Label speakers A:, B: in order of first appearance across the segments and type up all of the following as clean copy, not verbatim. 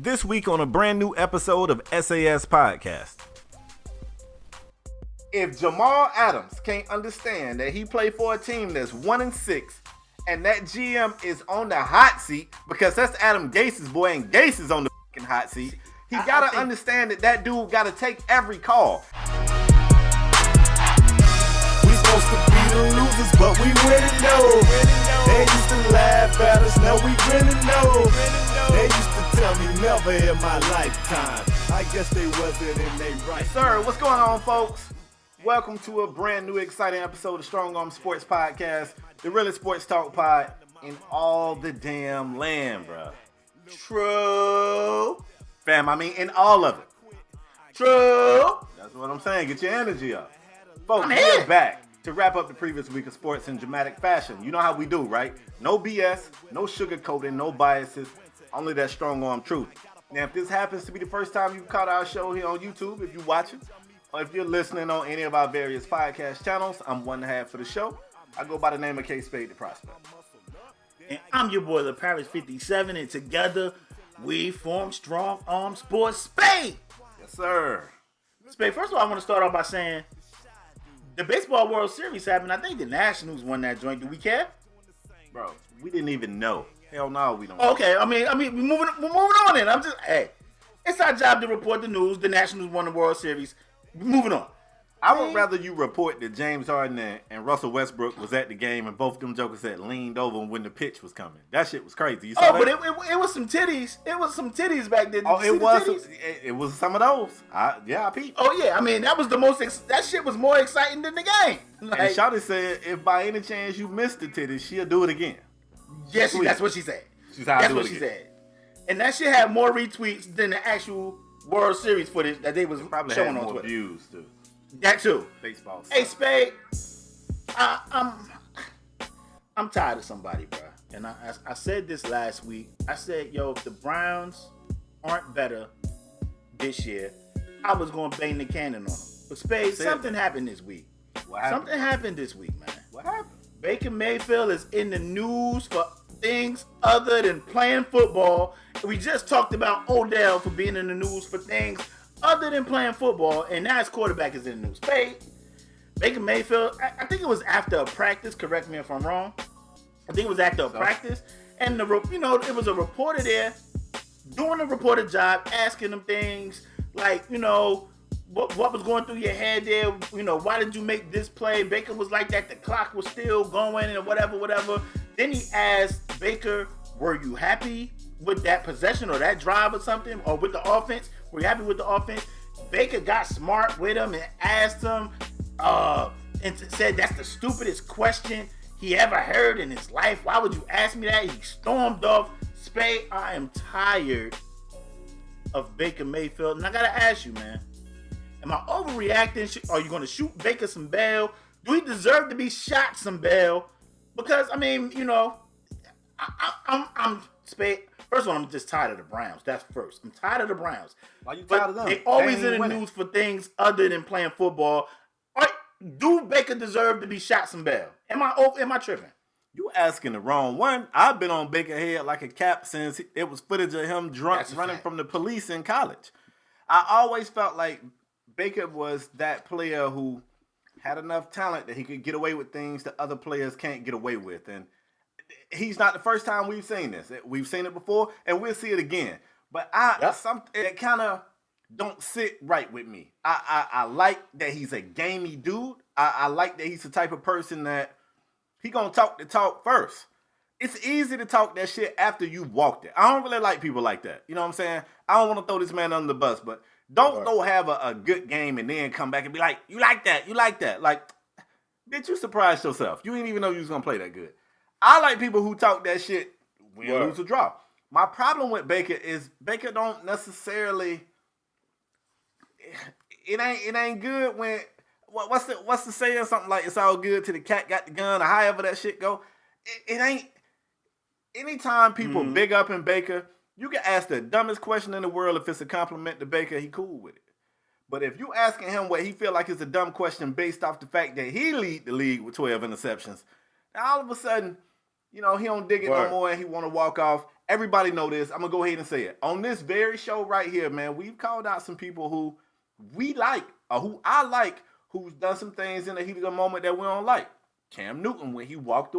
A: This week on a brand new episode of SAS Podcast. If Jamal Adams can't understand that he played for a team that's 1-6 and that GM is on the hot seat because that's Adam Gase's boy and Gase is on the fucking hot seat, he gotta understand that dude gotta take every call.
B: We supposed to be the losers, but we winning though. They used to laugh at us, now we grinning though. They used to tell me never in my lifetime. I guess they wasn't in they right.
A: Sir, what's going on, folks? Welcome to a brand new exciting episode of Strong Arm Sports Podcast, the realest sports talk pod in all the damn land, bro. True. Fam, I mean in all of it. True. That's what I'm saying. Get your energy up. Folks, we're back to wrap up the previous week of sports in dramatic fashion. You know how we do, right? No BS, no sugarcoating, no biases, only that strong arm truth. Now, if this happens to be the first time you caught our show here on YouTube, if you're watching, or if you're listening on any of our various podcast channels, I'm one half of the show. I go by the name of K Spade the Prospect.
C: And I'm your boy, the Paris 57, and together we form Strong Arm Sports Spade.
A: Yes, sir.
C: Spade, first of all, I want to start off by saying the Baseball World Series happened. I think the Nationals won that joint. Do we care?
A: Bro, we didn't even know. Hell no, we don't.
C: Okay, I mean, we're moving on then. It's our job to report the news. The Nationals won the World Series. We're moving on.
A: I would rather you report that James Harden and Russell Westbrook was at the game and both of them jokers had leaned over when the pitch was coming. That shit was crazy. You saw that?
C: But it was some titties. It was some titties back then.
A: Oh, it was some of those. I peeped.
C: Oh yeah, I mean that was the most. That shit was more exciting than the game. Like,
A: and Shawty said, if by any chance you missed the titties, she'll do it again.
C: Yes, that's what she said.
A: That's what she said.
C: And that shit had more retweets than the actual World Series footage that they was
A: probably
C: showing
A: had
C: on
A: more
C: Twitter.
A: Views too.
C: That too.
A: Baseball.
C: Hey, Spade, I'm tired of somebody, bro. And I said this last week. I said, yo, if the Browns aren't better this year, I was going to bang the cannon on them. But Spade, something happened this week.
A: What happened?
C: Something happened this week, man.
A: What happened?
C: Baker Mayfield is in the news for things other than playing football. We just talked about Odell for being in the news for things other than playing football, and now his quarterback is in the news. Baker Mayfield, I think it was after a practice, correct me if I'm wrong. I think it was after a practice, and it was a reporter there doing a reporter job, asking them things like, what was going through your head there? Why did you make this play? Baker was like that. The clock was still going and whatever. Then he asked Baker, were you happy with that possession or that drive or something? Or with the offense? Were you happy with the offense? Baker got smart with him and asked him and said that's the stupidest question he ever heard in his life. Why would you ask me that? He stormed off. Spade, I am tired of Baker Mayfield. And I got to ask you, man. Am I overreacting? Are you going to shoot Baker some bail? Do he deserve to be shot some bail? Because, I'm Spade. First of all, I'm just tired of the Browns. That's first. I'm tired of the Browns.
A: Why you tired of them?
C: They always in the news for things other than playing football. Do Baker deserve to be shot some bail? Am I tripping?
A: You asking the wrong one. I've been on Baker head like a cap since it was footage of him drunk running from the police in college. I always felt like Baker was that player who had enough talent that he could get away with things that other players can't get away with. And he's not the first time we've seen this. We've seen it before, and we'll see it again. But it kind of don't sit right with me. I like that he's a gamey dude. I like that he's the type of person that he gonna talk the talk first. It's easy to talk that shit after you walked it. I don't really like people like that. You know what I'm saying? I don't want to throw this man under the bus, but don't go have a good game and then come back and be like, you like that. Like, bitch, you surprised yourself. You didn't even know you was gonna play that good. I like people who talk that shit win, lose, or draw. My problem with Baker is Baker don't necessarily. It ain't good when what's the saying? Something like it's all good till the cat got the gun or however that shit go. It ain't. Anytime people big up in Baker, you can ask the dumbest question in the world. If it's a compliment to Baker, he cool with it. But if you asking him what he feel like is a dumb question based off the fact that he lead the league with 12 interceptions, now all of a sudden, he don't dig it no more and he want to walk off. everybody know this. I'm going to go ahead and say it. On this very show right here, man, we've called out some people who we like, or who I like, who's done some things in the heat of the moment that we don't like. Cam Newton, when he walked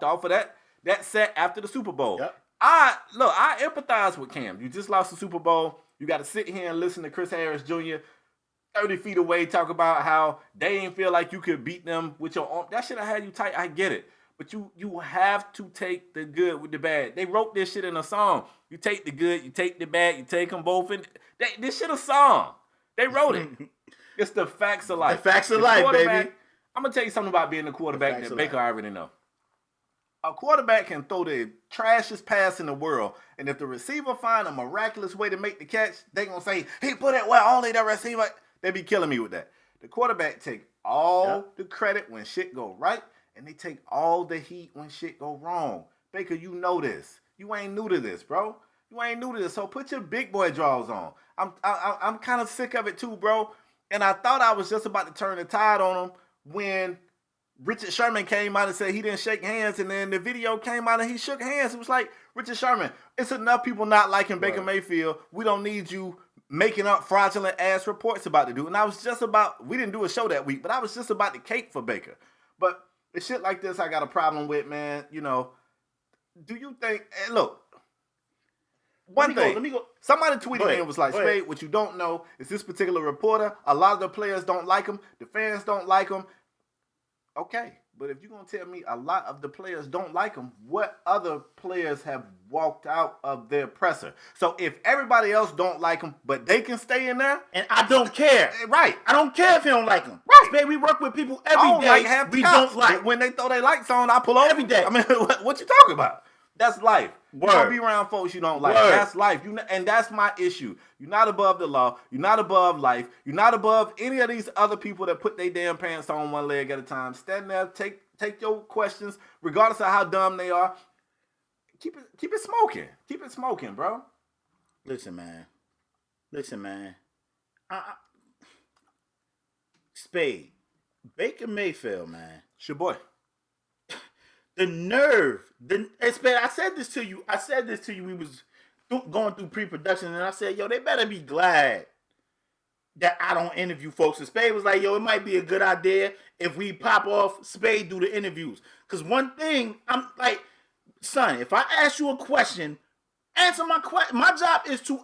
A: off of that set after the Super Bowl.
C: Yep.
A: I empathize with Cam. You just lost the Super Bowl. You got to sit here and listen to Chris Harris Jr. 30 feet away talk about how they ain't feel like you could beat them with your arm. That should have had you tight. I get it. But you have to take the good with the bad. They wrote this shit in a song. You take the good, you take the bad, you take them both. This shit a song. They wrote it. It's the facts of life.
C: The facts of life, baby.
A: I'm going to tell you something about being a quarterback that Baker already know. A quarterback can throw the trashiest pass in the world, and if the receiver find a miraculous way to make the catch, they going to say, he put it where only the receiver. They be killing me with that. The quarterback take all the credit when shit go right, and they take all the heat when shit go wrong. Baker, you know this. You ain't new to this, bro. You ain't new to this, so put your big boy draws on. I'm kind of sick of it too, bro. And I thought I was just about to turn the tide on him when Richard Sherman came out and said he didn't shake hands, and then the video came out and he shook hands. It was like, Richard Sherman, it's enough people not liking Baker Mayfield. We don't need you making up fraudulent ass reports about the dude. And I was just about, we didn't do a show that week, but I was just about to cape for Baker. But the shit like this I got a problem with, man. You know, do you think, look, let me go. Somebody tweeted me and was like, Spade, what you don't know is this particular reporter, a lot of the players don't like him. The fans don't like him. Okay, but if you're going to tell me a lot of the players don't like him, what other players have walked out of their presser? So if everybody else don't like him, but they can stay in there?
C: And I don't care.
A: Right.
C: I don't care if you don't like him.
A: Right.
C: Spade, we work with people every day.
A: Like half the cops.
C: Don't like.
A: When they throw their lights on, I pull over.
C: Every day.
A: I mean, what you talking about? That's life.
C: Word.
A: You don't be around folks you don't like.
C: Word.
A: That's life. And that's my issue. You're not above the law. You're not above life. You're not above any of these other people that put their damn pants on one leg at a time. Stand there, take your questions, regardless of how dumb they are. Keep it smoking. Keep it smoking, bro.
C: Listen, man. Spade. Baker Mayfield, man.
A: It's your boy.
C: The nerve. Spade, I said this to you. We was going through pre-production, and I said, yo, they better be glad that I don't interview folks. And Spade was like, yo, it might be a good idea if we pop off Spade do the interviews. Because one thing, I'm like, son, if I ask you a question, answer my question. My job is to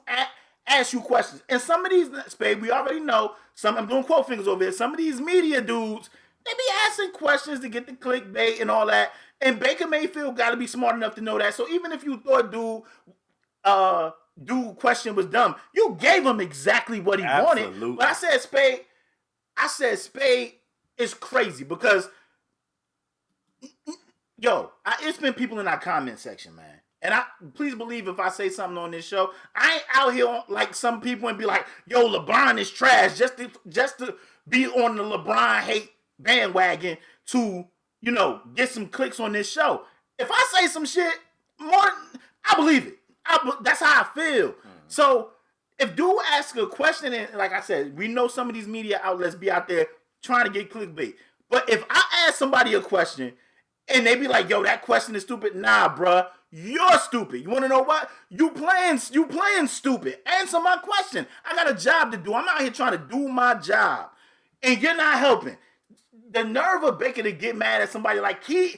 C: ask you questions. And some of these, Spade, we already know, I'm doing quote fingers over here, some of these media dudes, they be asking questions to get the clickbait and all that. And Baker Mayfield got to be smart enough to know that. So even if you thought dude question was dumb, you gave him exactly what he wanted. But I said Spade is crazy because, yo, it's been people in our comment section, man. And please believe if I say something on this show, I ain't out here like some people and be like, yo, LeBron is trash just to be on the LeBron hate bandwagon to, you know, get some clicks on this show. If I say some shit, I believe it. That's how I feel. Mm-hmm. So if dude asks a question, and like I said, we know some of these media outlets be out there trying to get clickbait. But if I ask somebody a question and they be like, yo, that question is stupid. Nah, bruh, you're stupid. You want to know what? You playing stupid. Answer my question. I got a job to do. I'm out here trying to do my job. And you're not helping. The nerve of Baker to get mad at somebody like he's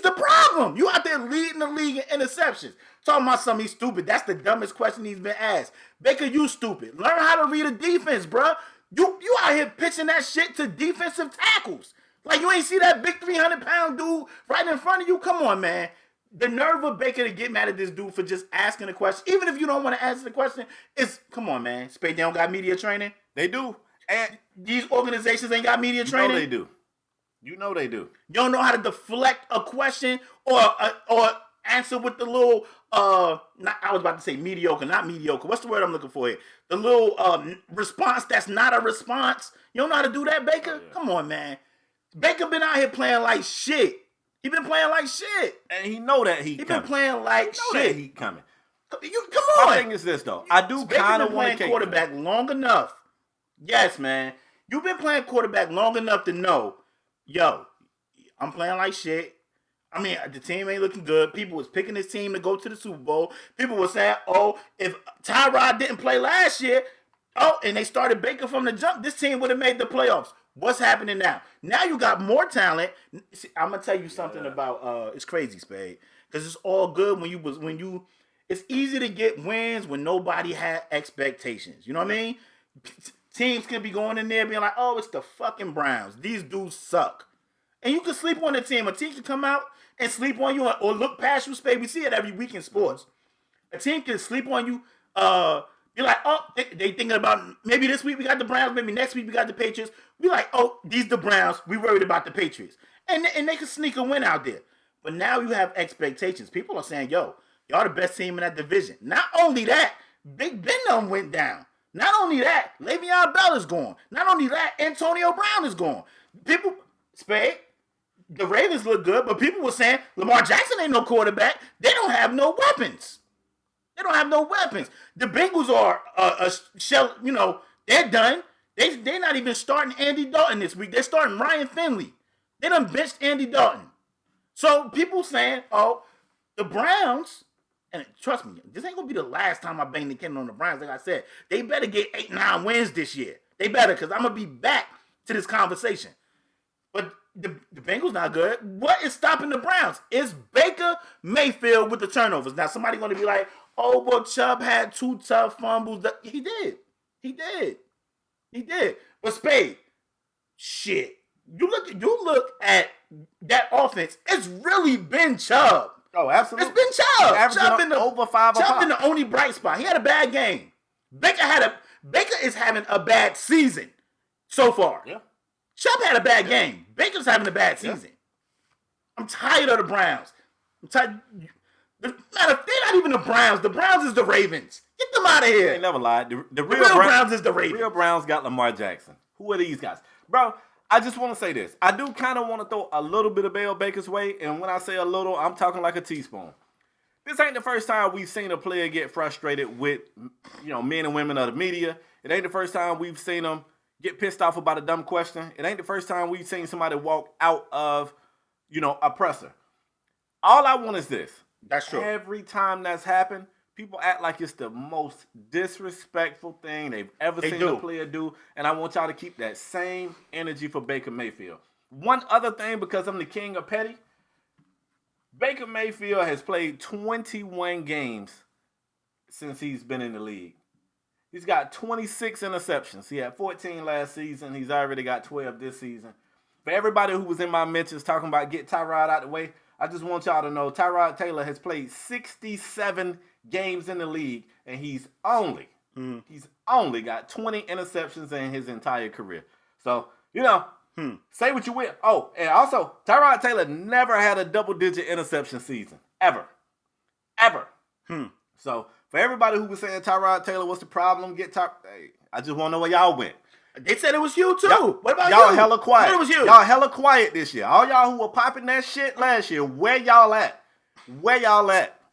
C: the problem. You out there leading the league in interceptions. Talking about something he's stupid. That's the dumbest question he's been asked. Baker, you stupid. Learn how to read a defense, bro. You out here pitching that shit to defensive tackles. Like you ain't see that big 300-pound dude right in front of you? Come on, man. The nerve of Baker to get mad at this dude for just asking a question, even if you don't want to answer the question, come on, man. Spade, they don't got media training?
A: They do. And
C: these organizations ain't got media training?
A: No, they do. You know they do.
C: You don't know how to deflect a question or answer with the little, I was about to say mediocre, not mediocre. What's the word I'm looking for here? The little response that's not a response. You don't know how to do that, Baker? Oh, yeah. Come on, man. Baker been out here playing like shit. He been playing like shit.
A: And he know that he
C: been playing like shit.
A: He coming.
C: Come on.
A: My thing is this, though. I do kind of want to
C: playing quarterback long enough. Yes, man. You've been playing quarterback long enough to know, yo, I'm playing like shit. I mean, the team ain't looking good. People was picking this team to go to the Super Bowl. People were saying, oh, if Tyrod didn't play last year, and they started Baker from the jump, this team would have made the playoffs. What's happening now? Now you got more talent. See, I'm gonna tell you something about it's crazy, Spade. Because it's all good when you it's easy to get wins when nobody had expectations. You know what I mean? Teams can be going in there being like, oh, it's the fucking Browns. These dudes suck. And you can sleep on the team. A team can come out and sleep on you or look past you, Spade. We see it every week in sports. A team can sleep on you. You're like, oh, they thinking about maybe this week we got the Browns, maybe next week we got the Patriots. We like, oh, these the Browns. We worried about the Patriots. And they can sneak a win out there. But now you have expectations. People are saying, yo, y'all the best team in that division. Not only that, Big Ben went down. Not only that, Le'Veon Bell is gone. Not only that, Antonio Brown is gone. People, Spade, the Ravens look good, but people were saying Lamar Jackson ain't no quarterback. They don't have no weapons. They don't have no weapons. The Bengals are a shell, they're done. They're not even starting Andy Dalton this week. They're starting Ryan Finley. They done benched Andy Dalton. So people saying, oh, the Browns, and trust me, this ain't going to be the last time I bang the cannon on the Browns. Like I said, they better get 8-9 wins this year. They better, because I'm going to be back to this conversation. But the Bengals not good. What is stopping the Browns? It's Baker Mayfield with the turnovers. Now, somebody going to be like, oh, well, Chubb had 2 tough fumbles. He did. But Spade, shit. You look at that offense. It's really been Chubb.
A: Oh, absolutely.
C: It's been Chubb.
A: Chubb been over 5
C: Chubb been the only bright spot. He had a bad game. Baker is having a bad season so far.
A: Yeah.
C: Chubb had a bad game. Baker's having a bad season. I'm tired of the Browns. I'm tired. They're not even the Browns. The Browns is the Ravens. Get them out of here.
A: They never lied. The
C: real Browns is the Ravens.
A: The real Browns got Lamar Jackson. Who are these guys? Bro, I just want to say this. I do kind of want to throw a little bit of Bell Baker's way, and when I say a little, I'm talking like a teaspoon. This ain't the first time we've seen a player get frustrated with, men and women of the media. It ain't the first time we've seen them get pissed off about a dumb question. It ain't the first time we've seen somebody walk out of, a presser. All I want is this.
C: That's true.
A: Every time that's happened, people act like it's the most disrespectful thing they've ever seen a player do. And I want y'all to keep that same energy for Baker Mayfield. One other thing, because I'm the king of petty, Baker Mayfield has played 21 games since he's been in the league. He's got 26 interceptions. He had 14 last season. He's already got 12 this season. For everybody who was in my mentions talking about get Tyrod out the way, I just want y'all to know Tyrod Taylor has played 67 games in the league, and he's only got 20 interceptions in his entire career. So, say what you will. Oh, and also, Tyrod Taylor never had a double-digit interception season. Ever. So, for everybody who was saying Tyrod Taylor, what's the problem? Hey, I just want to know where y'all went.
C: They said it was you, too. What about
A: y'all
C: you?
A: Hella quiet.
C: It was you.
A: Y'all hella quiet this year. All y'all who were popping that shit last year, where y'all at?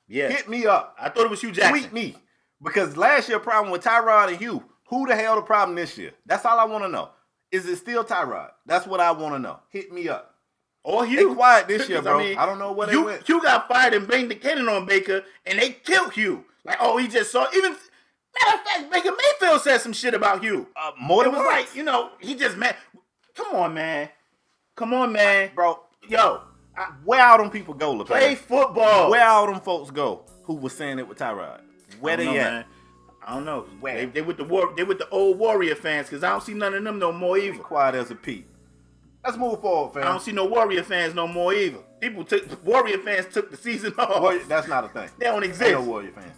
C: Yeah.
A: Hit me up.
C: I thought it was Hugh Jackson.
A: Tweet me. Because last year problem with Tyrod and Hugh, who the hell the problem this year? That's all I want to know. Is it still Tyrod? That's what I want to know. Hit me up.
C: Or Hugh.
A: They quiet this year, bro. I don't know where they went.
C: Hugh got fired and banged the cannon on Baker, and they killed Hugh. Like, oh, he just saw. Even matter of fact, Baker Mayfield said some shit about Hugh.
A: More than
C: it was like, he just mad. Come on, man.
A: Bro,
C: yo.
A: Where all them people go, LePay?
C: Play football.
A: Where all them folks go who was saying it with Tyrod? Where they at?
C: Man. I don't know.
A: Where?
C: They with the old Warrior fans, because I don't see none of them no more either.
A: Quiet as a peep. Let's move forward, fam.
C: I don't see no Warrior fans no more either. Warrior fans took the season off.
A: That's not a thing.
C: They don't exist.
A: Ain't no Warrior fans.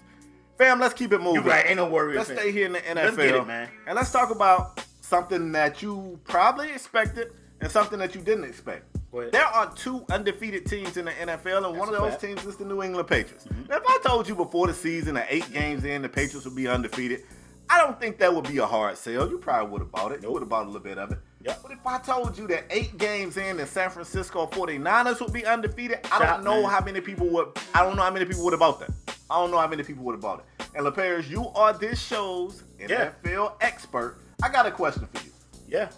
A: Fam, let's keep it moving.
C: You right, ain't no Warrior
A: fans. Let's stay here in the NFL.
C: Let's get it, man.
A: And let's talk about something that you probably expected and something that you didn't expect. There are 2 undefeated teams in the NFL, and one of those teams is the New England Patriots.
C: Mm-hmm.
A: Now, if I told you before the season that 8 games in, the Patriots would be undefeated, I don't think that would be a hard sell. You probably would have bought it. You would have bought a little bit of it.
C: Yep.
A: But if I told you that 8 games in, the San Francisco 49ers would be undefeated, I don't know how many people would have bought that. I don't know how many people would have bought it. And LePairs, you are this show's NFL expert. I got a question for you.
C: Yeah.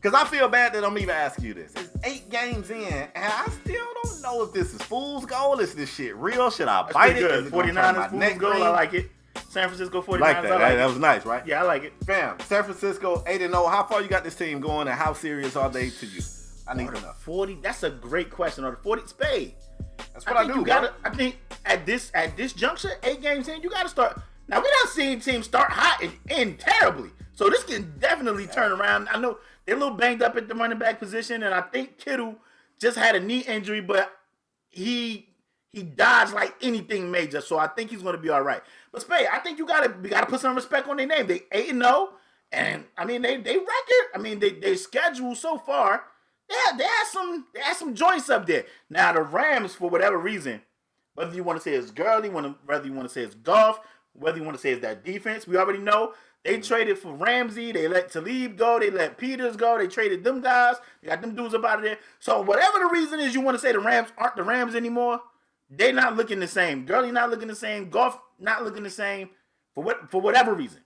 A: Because I feel bad that I'm even asking you this. It's 8 games in, and I still don't know if this is fool's gold. Is this shit real? Should I bite it?
C: Good. 49ers fool's gold. I like it. San Francisco 49ers.
A: Like that. That was nice, right?
C: Yeah, I like it.
A: Fam, San Francisco 8-0. How far you got this team going, and how serious are they to you? I need to know.
C: 40. That's a great question. Or the 40 spade.
A: That's what I do.
C: I think at this juncture, 8 games in, you gotta start. Now we done seen teams start hot and end terribly. So this can definitely turn around. I know they're a little banged up at the running back position, and I think Kittle just had a knee injury, but he dodged like anything major. So I think he's gonna be all right. But Spade, I think we gotta put some respect on their name. They 8-0, and I mean they record. I mean they schedule so far. They had some joints up there. Now the Rams, for whatever reason, whether you want to say it's Gurley, whether you want to say it's Goff, whether you want to say it's that defense, we already know they traded for Ramsey. They let Talib go. They let Peters go. They traded them guys. They got them dudes up out of there. So whatever the reason is, you want to say the Rams aren't the Rams anymore. They're not looking the same. Gurley not looking the same. Goff not looking the same for whatever reason.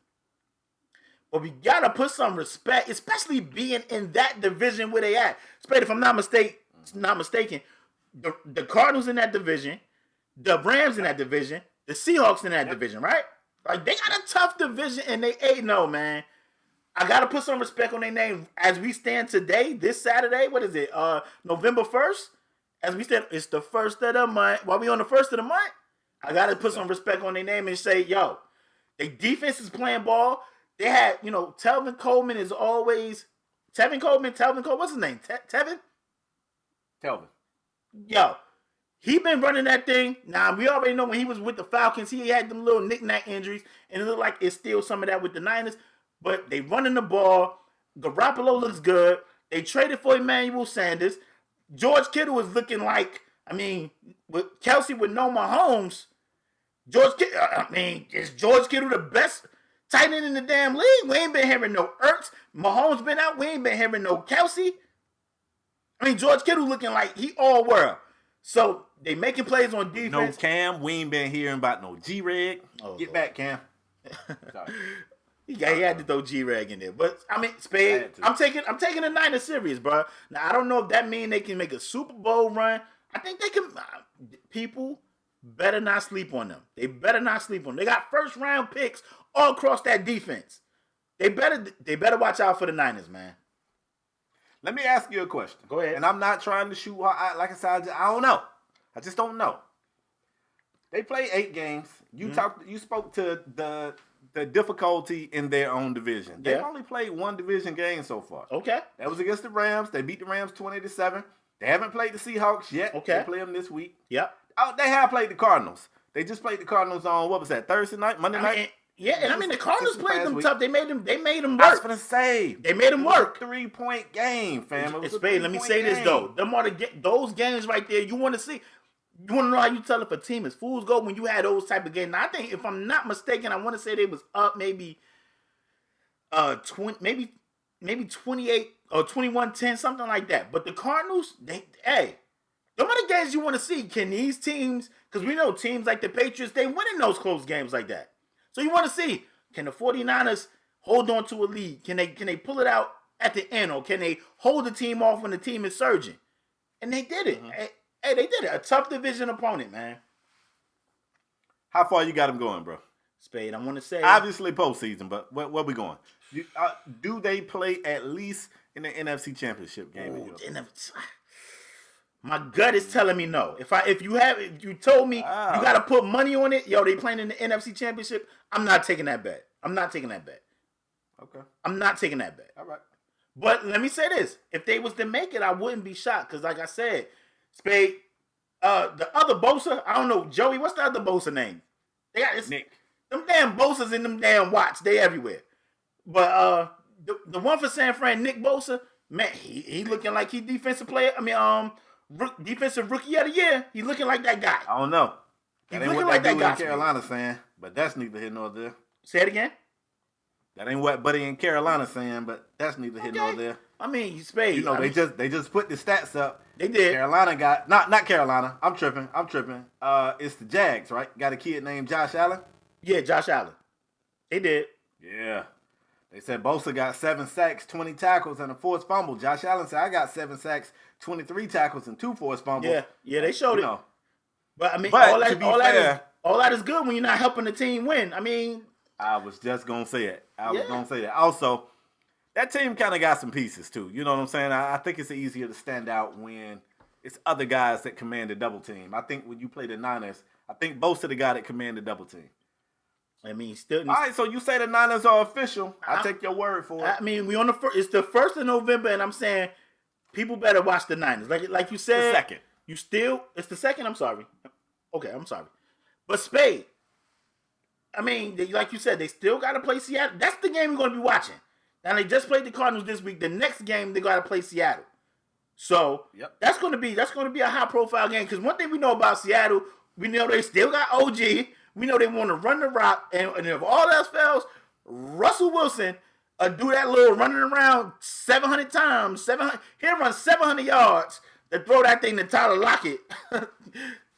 C: But we gotta put some respect, especially being in that division where they at. Spade, if I'm not mistaken, the Cardinals in that division, the Rams in that division, the Seahawks in that division, right? Like they got a tough division and they 8-0, man. I gotta put some respect on their name as we stand today, this Saturday. What is it? November 1st. As we stand, it's the first of the month. While we on the first of the month, I gotta put some respect on their name and say, yo, their defense is playing ball. They had, Tevin Coleman is always Tevin Coleman, what's his name? Tevin?
A: Telvin.
C: Yo, he been running that thing. Now, we already know when he was with the Falcons, he had them little knick-knack injuries, and it looked like it's still some of that with the Niners, but they running the ball. Garoppolo looks good. They traded for Emmanuel Sanders. George Kittle is looking like, with Kelsey with no Mahomes, is George Kittle the best tight end in the damn league? We ain't been hearing no Ertz. Mahomes been out. We ain't been hearing no Kelsey. George Kittle looking like he all world. So they making plays on defense.
A: No Cam. We ain't been hearing about no G-Reg. Get back, Cam.
C: He had to throw G-Reg in there. But, Spade, I'm taking the Niners serious, bro. Now, I don't know if that means they can make a Super Bowl run. I think they can. People better not sleep on them. They better not sleep on them. They got first-round picks all across that defense. They better watch out for the Niners, man.
A: Let me ask you a question.
C: Go ahead.
A: And I'm not trying to shoot like I said, I don't know. I just don't know. They play 8 games. You spoke to the difficulty in their own division. They've only played 1 division game so far.
C: Okay.
A: That was against the Rams. They beat the Rams 20-7. They haven't played the Seahawks yet.
C: Okay.
A: They play them this week.
C: Yep.
A: They have played the Cardinals. They just played the Cardinals on, what was that, Thursday night, Monday night?
C: The Cardinals played them tough. They made them work.
A: I was going to say.
C: They made them work.
A: 3-point game, fam.
C: Let me say this, though. Those games right there, you want to see. You want to know how you tell if a team is fool's gold when you had those type of games. Now, I think, if I'm not mistaken, I want to say they was up maybe 28 or 21-10, something like that. But the Cardinals, them are the games you want to see. Can these teams, because we know teams like the Patriots, they win in those close games like that. So you want to see, can the 49ers hold on to a lead? Can they pull it out at the end, or can they hold the team off when the team is surging? And they did it. Mm-hmm. They did it. A tough division opponent, man.
A: How far you got them going, bro?
C: Spade, I want to say.
A: Obviously postseason, but where we going? Do they play at least in the NFC Championship game?
C: My gut is telling me no. If you told me you got to put money on it, they playing in the NFC Championship, I'm not taking that bet. Okay. I'm not taking that bet.
A: All right.
C: But let me say this. If they was to make it, I wouldn't be shocked. Because like I said, Spade, the other Bosa, I don't know, Joey, what's the other Bosa name? They got
A: Nick.
C: Them damn Bosas in them damn watch. They everywhere. But the one for San Fran, Nick Bosa, man, he looking like he defensive player. Defensive rookie of the year. He looking like that guy.
A: I don't know.
C: He's looking like that guy.
A: Carolina saying, but that's neither here nor there.
C: Say it again.
A: That ain't what Buddy in Carolina saying, but that's neither here nor there.
C: Spade.
A: They just put the stats up.
C: They did.
A: Carolina got not Carolina. I'm tripping. It's the Jags, right? Got a kid named Josh Allen.
C: Yeah, Josh Allen. They did.
A: Yeah. They said Bosa got 7 sacks, 20 tackles, and a forced fumble. Josh Allen said, I got 7 sacks, 23 tackles, and 2 forced fumbles.
C: Yeah, they showed it.
A: Know.
C: But I mean,
A: But
C: all that is good when you're not helping the team win. I mean,
A: I was just gonna say it. Also, that team kind of got some pieces too. You know what I'm saying? I think it's easier to stand out when it's other guys that command the double team. I think when you play the Niners, I think Bosa the guy that command the double team.
C: I mean, still.
A: All right, so you say the Niners are official. I take your word for it.
C: I mean, we on the first. It's the 1st of November, and I'm saying people better watch the Niners. Like you said,
A: the 2nd.
C: It's the 2nd. I'm sorry. Okay, I'm sorry. But Spade, I mean, like you said, they still got to play Seattle. That's the game we're going to be watching. Now, they just played the Cardinals this week. The next game, they got to play Seattle. So, that's going to be a high-profile game. Because one thing we know about Seattle, we know they still got OG. We know they want to run the rock. And if all else fails, Russell Wilson do that little running around 700 times. He'll run 700 yards to throw that thing to Tyler Lockett.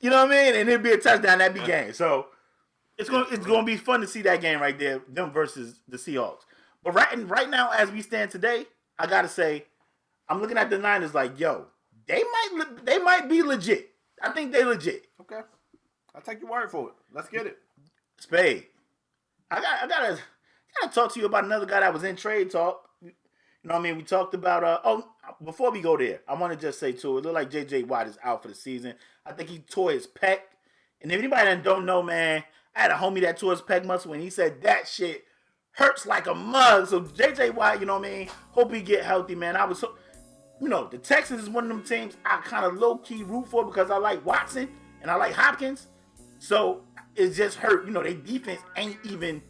C: You know what I mean? And it'd be a touchdown. That'd be game. So it's going to be fun to see that game right there, them versus the Seahawks. But right now, as we stand today, I gotta say, I'm looking at the Niners like, yo, they might be legit. I think they legit.
A: Okay, I'll take your word for it. Let's get it.
C: Spade. I gotta talk to you about another guy that was in trade talk. You know what I mean? We talked about before we go there, I want to just say too, it looked like J.J. Watt is out for the season. I think he tore his pec. And if anybody that don't know, man, I had a homie that tore his pec muscle and he said that shit hurts like a mug. So J.J. Watt, you know what I mean? Hope he get healthy, man. The Texans is one of them teams I kind of low-key root for because I like Watson and I like Hopkins. So it just hurt. You know, their defense ain't even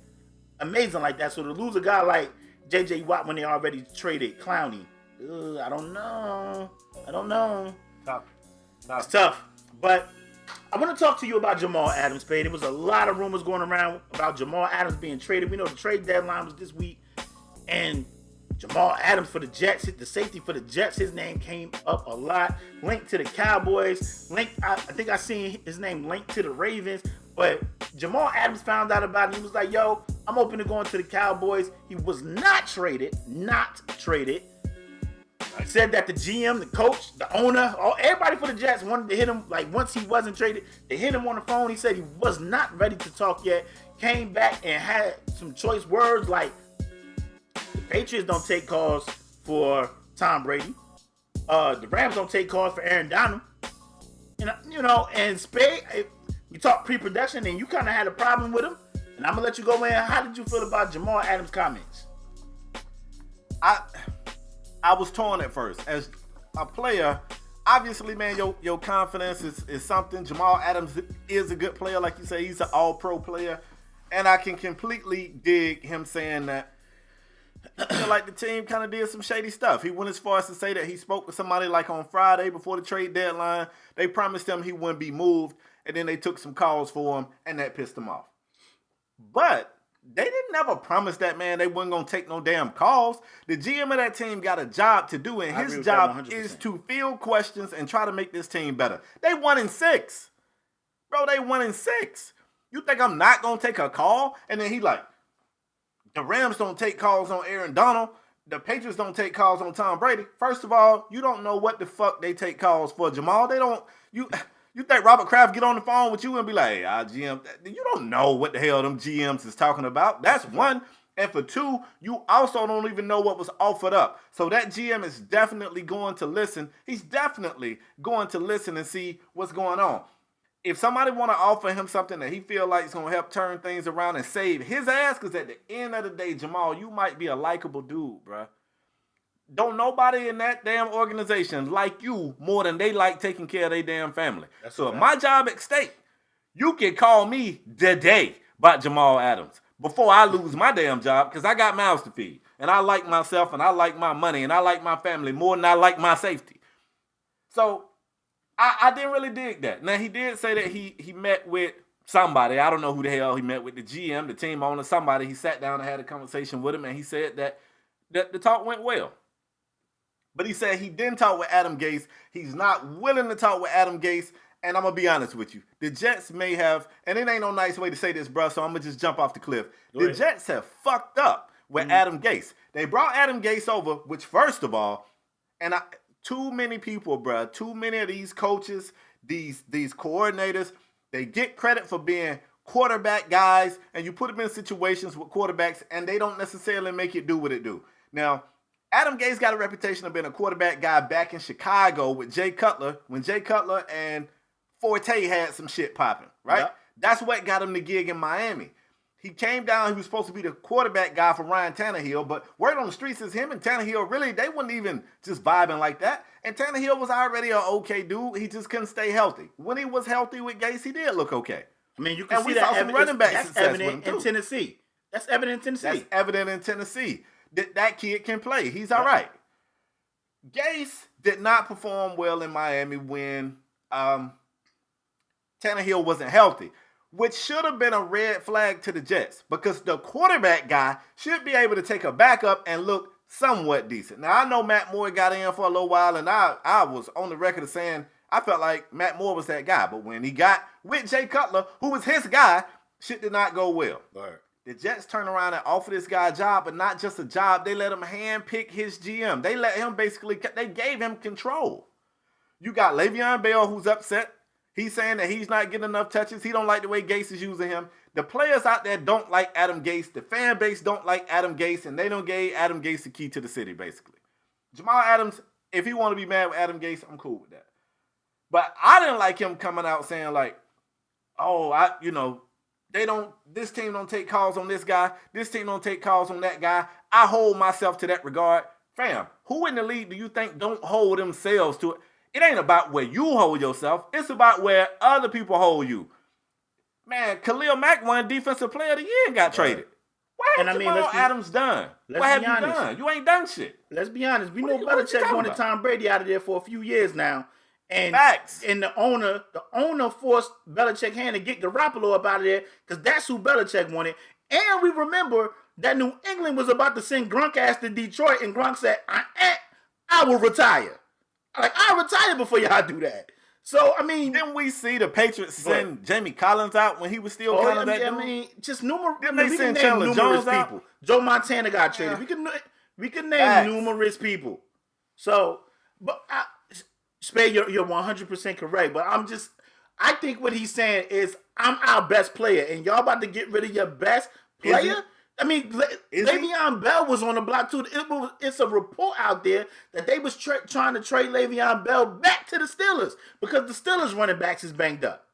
C: amazing like that. So to lose a guy like J.J. Watt when they already traded Clowney, I don't know.
A: Tough.
C: It's tough. But I want to talk to you about Jamal Adams, Spade. There was a lot of rumors going around about Jamal Adams being traded. We know the trade deadline was this week. And Jamal Adams for the Jets, the safety for the Jets, his name came up a lot. Linked to the Cowboys. I think I seen his name linked to the Ravens. But Jamal Adams found out about it. He was like, yo, I'm open to going to the Cowboys. He was not traded. Said that the GM, the coach, the owner, everybody for the Jets wanted to hit him. Like, once he wasn't traded, they hit him on the phone. He said he was not ready to talk yet. Came back and had some choice words like, the Patriots don't take calls for Tom Brady. The Rams don't take calls for Aaron Donald. And Spade, we talked pre-production, and you kind of had a problem with him. And I'm going to let you go in. How did you feel about Jamal Adams' comments?
A: I was torn at first. As a player, obviously, man, your confidence is something. Jamal Adams is a good player. Like you say, he's an all-pro player. And I can completely dig him saying that I feel like the team kind of did some shady stuff. He went as far as to say that he spoke with somebody like on Friday before the trade deadline. They promised him he wouldn't be moved, and then they took some calls for him, and that pissed him off. But they didn't never promise that man they wasn't going to take no damn calls. The GM of that team got a job to do, and his job is to field questions and try to make this team better. They 1-6. Bro, they 1-6. You think I'm not going to take a call? And then he like, the Rams don't take calls on Aaron Donald. The Patriots don't take calls on Tom Brady. First of all, you don't know what the fuck they take calls for, Jamal. They don't. You think Robert Kraft get on the phone with you and be like, hey, GM, you don't know what the hell them GMs is talking about. That's one. And for two, you also don't even know what was offered up. So that GM is definitely going to listen. He's definitely going to listen and see what's going on. If somebody want to offer him something that he feel like is going to help turn things around and save his ass, because at the end of the day, Jamal, you might be a likable dude, bruh. Don't nobody in that damn organization like you more than they like taking care of their damn family. So if my job at stake, you can call me today about Jamal Adams before I lose my damn job, because I got mouths to feed. And I like myself, and I like my money, and I like my family more than I like my safety. So I didn't really dig that. Now, he did say that he met with somebody. I don't know who the hell he met with, the GM, the team owner, somebody. He sat down and had a conversation with him, and he said that the talk went well. But he said he didn't talk with Adam Gase. He's not willing to talk with Adam Gase. And I'm going to be honest with you. The Jets may have, and it ain't no nice way to say this, bro, so I'm going to just jump off the cliff. The Jets have fucked up with Adam Gase. They brought Adam Gase over, which first of all, too many people, bro, too many of these coaches, these coordinators, they get credit for being quarterback guys, and you put them in situations with quarterbacks, and they don't necessarily make it do what it do. Now, Adam Gase got a reputation of being a quarterback guy back in Chicago with Jay Cutler, when Jay Cutler and Forte had some shit popping, right? Yep. That's what got him the gig in Miami. He came down, he was supposed to be the quarterback guy for Ryan Tannehill, but word on the streets is him and Tannehill, really, they weren't even just vibing like that. And Tannehill was already an okay dude. He just couldn't stay healthy. When he was healthy with Gase, he did look okay.
C: I mean, you can see that that's evident in Tennessee. That's evident in Tennessee.
A: That's evident in Tennessee. That kid can play. He's all right. Gase did not perform well in Miami when Tannehill wasn't healthy, which should have been a red flag to the Jets because the quarterback guy should be able to take a backup and look somewhat decent. Now, I know Matt Moore got in for a little while, and I was on the record of saying I felt like Matt Moore was that guy. But when he got with Jay Cutler, who was his guy, shit did not go well.
C: Right.
A: The Jets turned around and offered this guy a job, but not just a job. They let him handpick his GM. They let him they gave him control. You got Le'Veon Bell, who's upset. He's saying that he's not getting enough touches. He don't like the way Gase is using him. The players out there don't like Adam Gase. The fan base don't like Adam Gase, and they don't give Adam Gase the key to the city, basically. Jamal Adams, if he want to be mad with Adam Gase, I'm cool with that. But I didn't like him coming out saying like, this team don't take calls on this guy. This team don't take calls on that guy. I hold myself to that regard. Fam, who in the league do you think don't hold themselves to it? It ain't about where you hold yourself. It's about where other people hold you. Man, Khalil Mack won Defensive Player of the Year and got traded. What has Jamal Adams done? What have you done? You ain't done shit.
C: Let's be honest. We know Belichick wanted Tom Brady out of there for a few years now. And
A: facts.
C: And the owner forced Belichick's hand to get Garoppolo up out of there because that's who Belichick wanted. And we remember that New England was about to send Gronk ass to Detroit, and Gronk said, I will retire. Like, I'll retire before y'all do that. So, I mean...
A: Didn't we see the Patriots send Jamie Collins out when he was still kind of that dude?
C: I mean, just numerous...
A: They send Chandler Jones
C: people.
A: Out?
C: Joe Montana got traded. We can name numerous people. So, but... Spade, you're 100% correct, but I think what he's saying is I'm our best player, and y'all about to get rid of your best player? I mean, Le'Veon Bell was on the block too. It's a report out there that they was trying to trade Le'Veon Bell back to the Steelers because the Steelers running backs is banged up.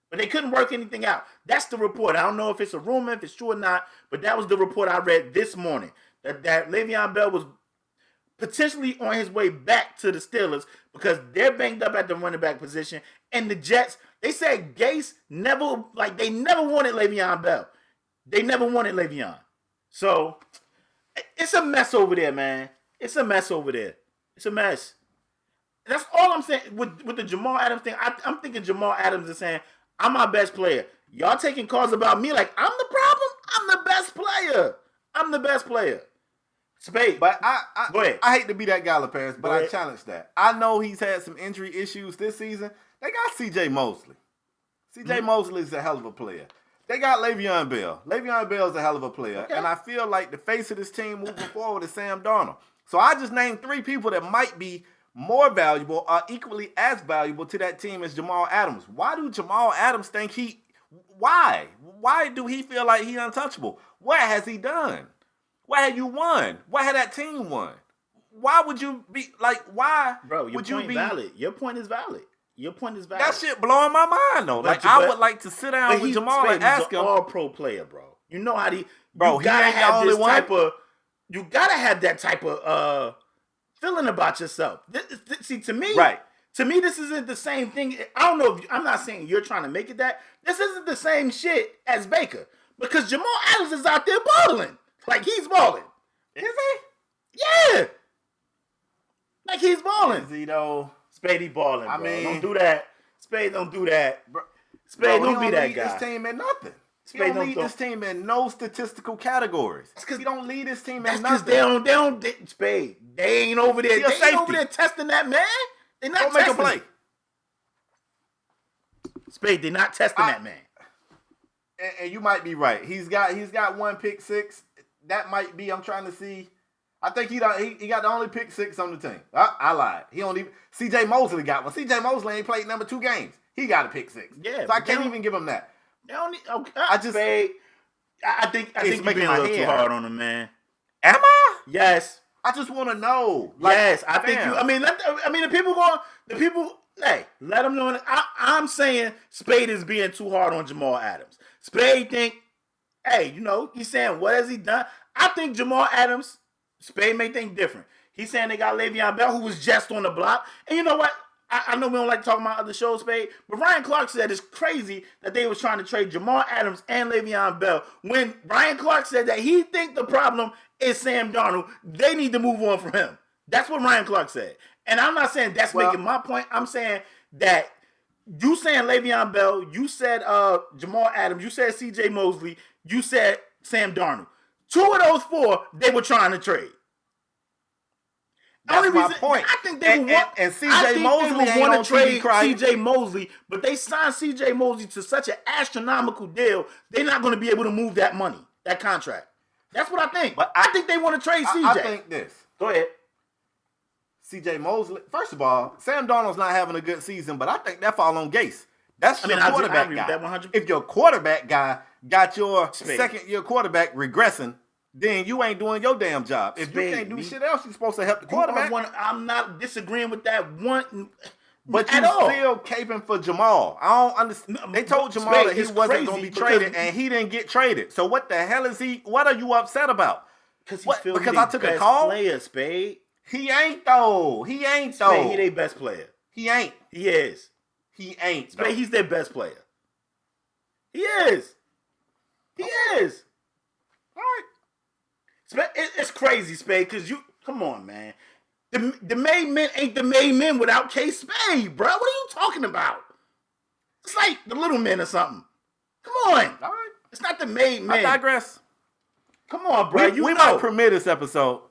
C: But they couldn't work anything out. That's the report. I don't know if it's a rumor, if it's true or not, but that was the report I read this morning, that Le'Veon Bell was potentially on his way back to the Steelers because they're banged up at the running back position. And the Jets, they said Gase never wanted Le'Veon Bell. They never wanted Le'Veon. So, it's a mess over there, man. It's a mess over there. It's a mess. That's all I'm saying with the Jamal Adams thing. I'm thinking Jamal Adams is saying, I'm my best player. Y'all taking calls about me like I'm the problem? I'm the best player. I'm the best player. Spade.
A: But
C: go ahead.
A: I hate to be that guy, LaParis, but I challenge that. I know he's had some injury issues this season. They got C.J. Mosley. C.J. Mosley is a hell of a player. They got Le'Veon Bell. Le'Veon Bell is a hell of a player. Okay. And I feel like the face of this team moving forward is Sam Darnold. So I just named 3 people that might be more valuable or equally as valuable to that team as Jamal Adams. Why do Jamal Adams think why? Why do he feel like he's untouchable? What has he done? What have you won? What had that team won? Why would you be like? Why?
C: Bro, your point is valid. Your point is valid.
A: That shit blowing my mind though. I would like to sit down with Jamal and ask him.
C: He's an all-pro player, bro. You know how
A: bro. He ain't the only one.
C: You gotta have that type of feeling about yourself. See, to me,
A: right?
C: To me, this isn't the same thing. I don't know. I'm not saying you're trying to make it that. This isn't the same shit as Baker because Jamal Adams is out there balling. Like, he's balling.
A: Is he?
C: Yeah. Like, he's balling.
A: Is he, though?
C: Spade balling, bro. Don't do that. Spade, don't do that. Bro. Spade, don't be that guy.
A: This team in nothing. He don't lead this team in no statistical categories. Because he don't lead this team in nothing.
C: Because they don't, Spade, they ain't over there. They ain't over there testing that man. They're not testing him. Make a play. Spade, they're not testing that man.
A: And you might be right. He's got 1 pick 6. that might be. I'm trying to see. I think he got the only pick 6 on the team. I lied. He don't even. C.J. Mosley got one. C.J. Mosley ain't played number 2 games. He got a pick 6.
C: Yeah,
A: so I can't even give him that.
C: They don't need, okay,
A: I just.
C: I think you're being a little too hard on him, man.
A: Am I?
C: Yes.
A: I just want to know.
C: Yes, I think you. I mean, the people. Hey, let them know. I'm saying Spade is being too hard on Jamal Adams. Spade think, hey, he's saying, what has he done? I think Jamal Adams, Spade may think different. He's saying they got Le'Veon Bell, who was just on the block. And you know what? I know we don't like talking about other shows, Spade, but Ryan Clark said it's crazy that they was trying to trade Jamal Adams and Le'Veon Bell when Ryan Clark said that he think the problem is Sam Darnold. They need to move on from him. That's what Ryan Clark said. And I'm not saying that's making my point. I'm saying that you saying Le'Veon Bell, you said Jamal Adams, you said C.J. Mosley, you said Sam Darnold. 2 of those 4 they were trying to trade.
A: That's my point.
C: I think they would want,
A: and C.J. Mosley ain't on
C: trade
A: crying.
C: C.J. Mosley, but they signed C.J. Mosley to such an astronomical deal, they're not going to be able to move that money, that contract. That's what I think. But I think they want to trade C.J.
A: I think this.
C: Go ahead.
A: C.J. Mosley. First of all, Sam Darnold's not having a good season, but I think that fall on Gase. That's your quarterback guy.
C: That 100%.
A: If your quarterback guy got your second-year quarterback regressing, then you ain't doing your damn job. If you can't do shit else, you're supposed to help the quarterback.
C: I'm not disagreeing with that one.
A: But you still caping for Jamal. I don't understand. They told Jamal that he wasn't going to be traded, and he didn't get traded. So what the hell is he? What are you upset about?
C: Because
A: I took a call.
C: Player, Spade.
A: He ain't though. He
C: their best player.
A: He ain't.
C: He is.
A: He ain't.
C: Spade, he's their best player. He is. He is.
A: All right.
C: Spade, it's crazy, Spade, because come on, man. The made men ain't the made men without K Spade, bro. What are you talking about? It's like the little men or something. Come on.
A: All right.
C: It's not the made men.
A: I digress.
C: Come on, bro.
A: We might premiere this episode.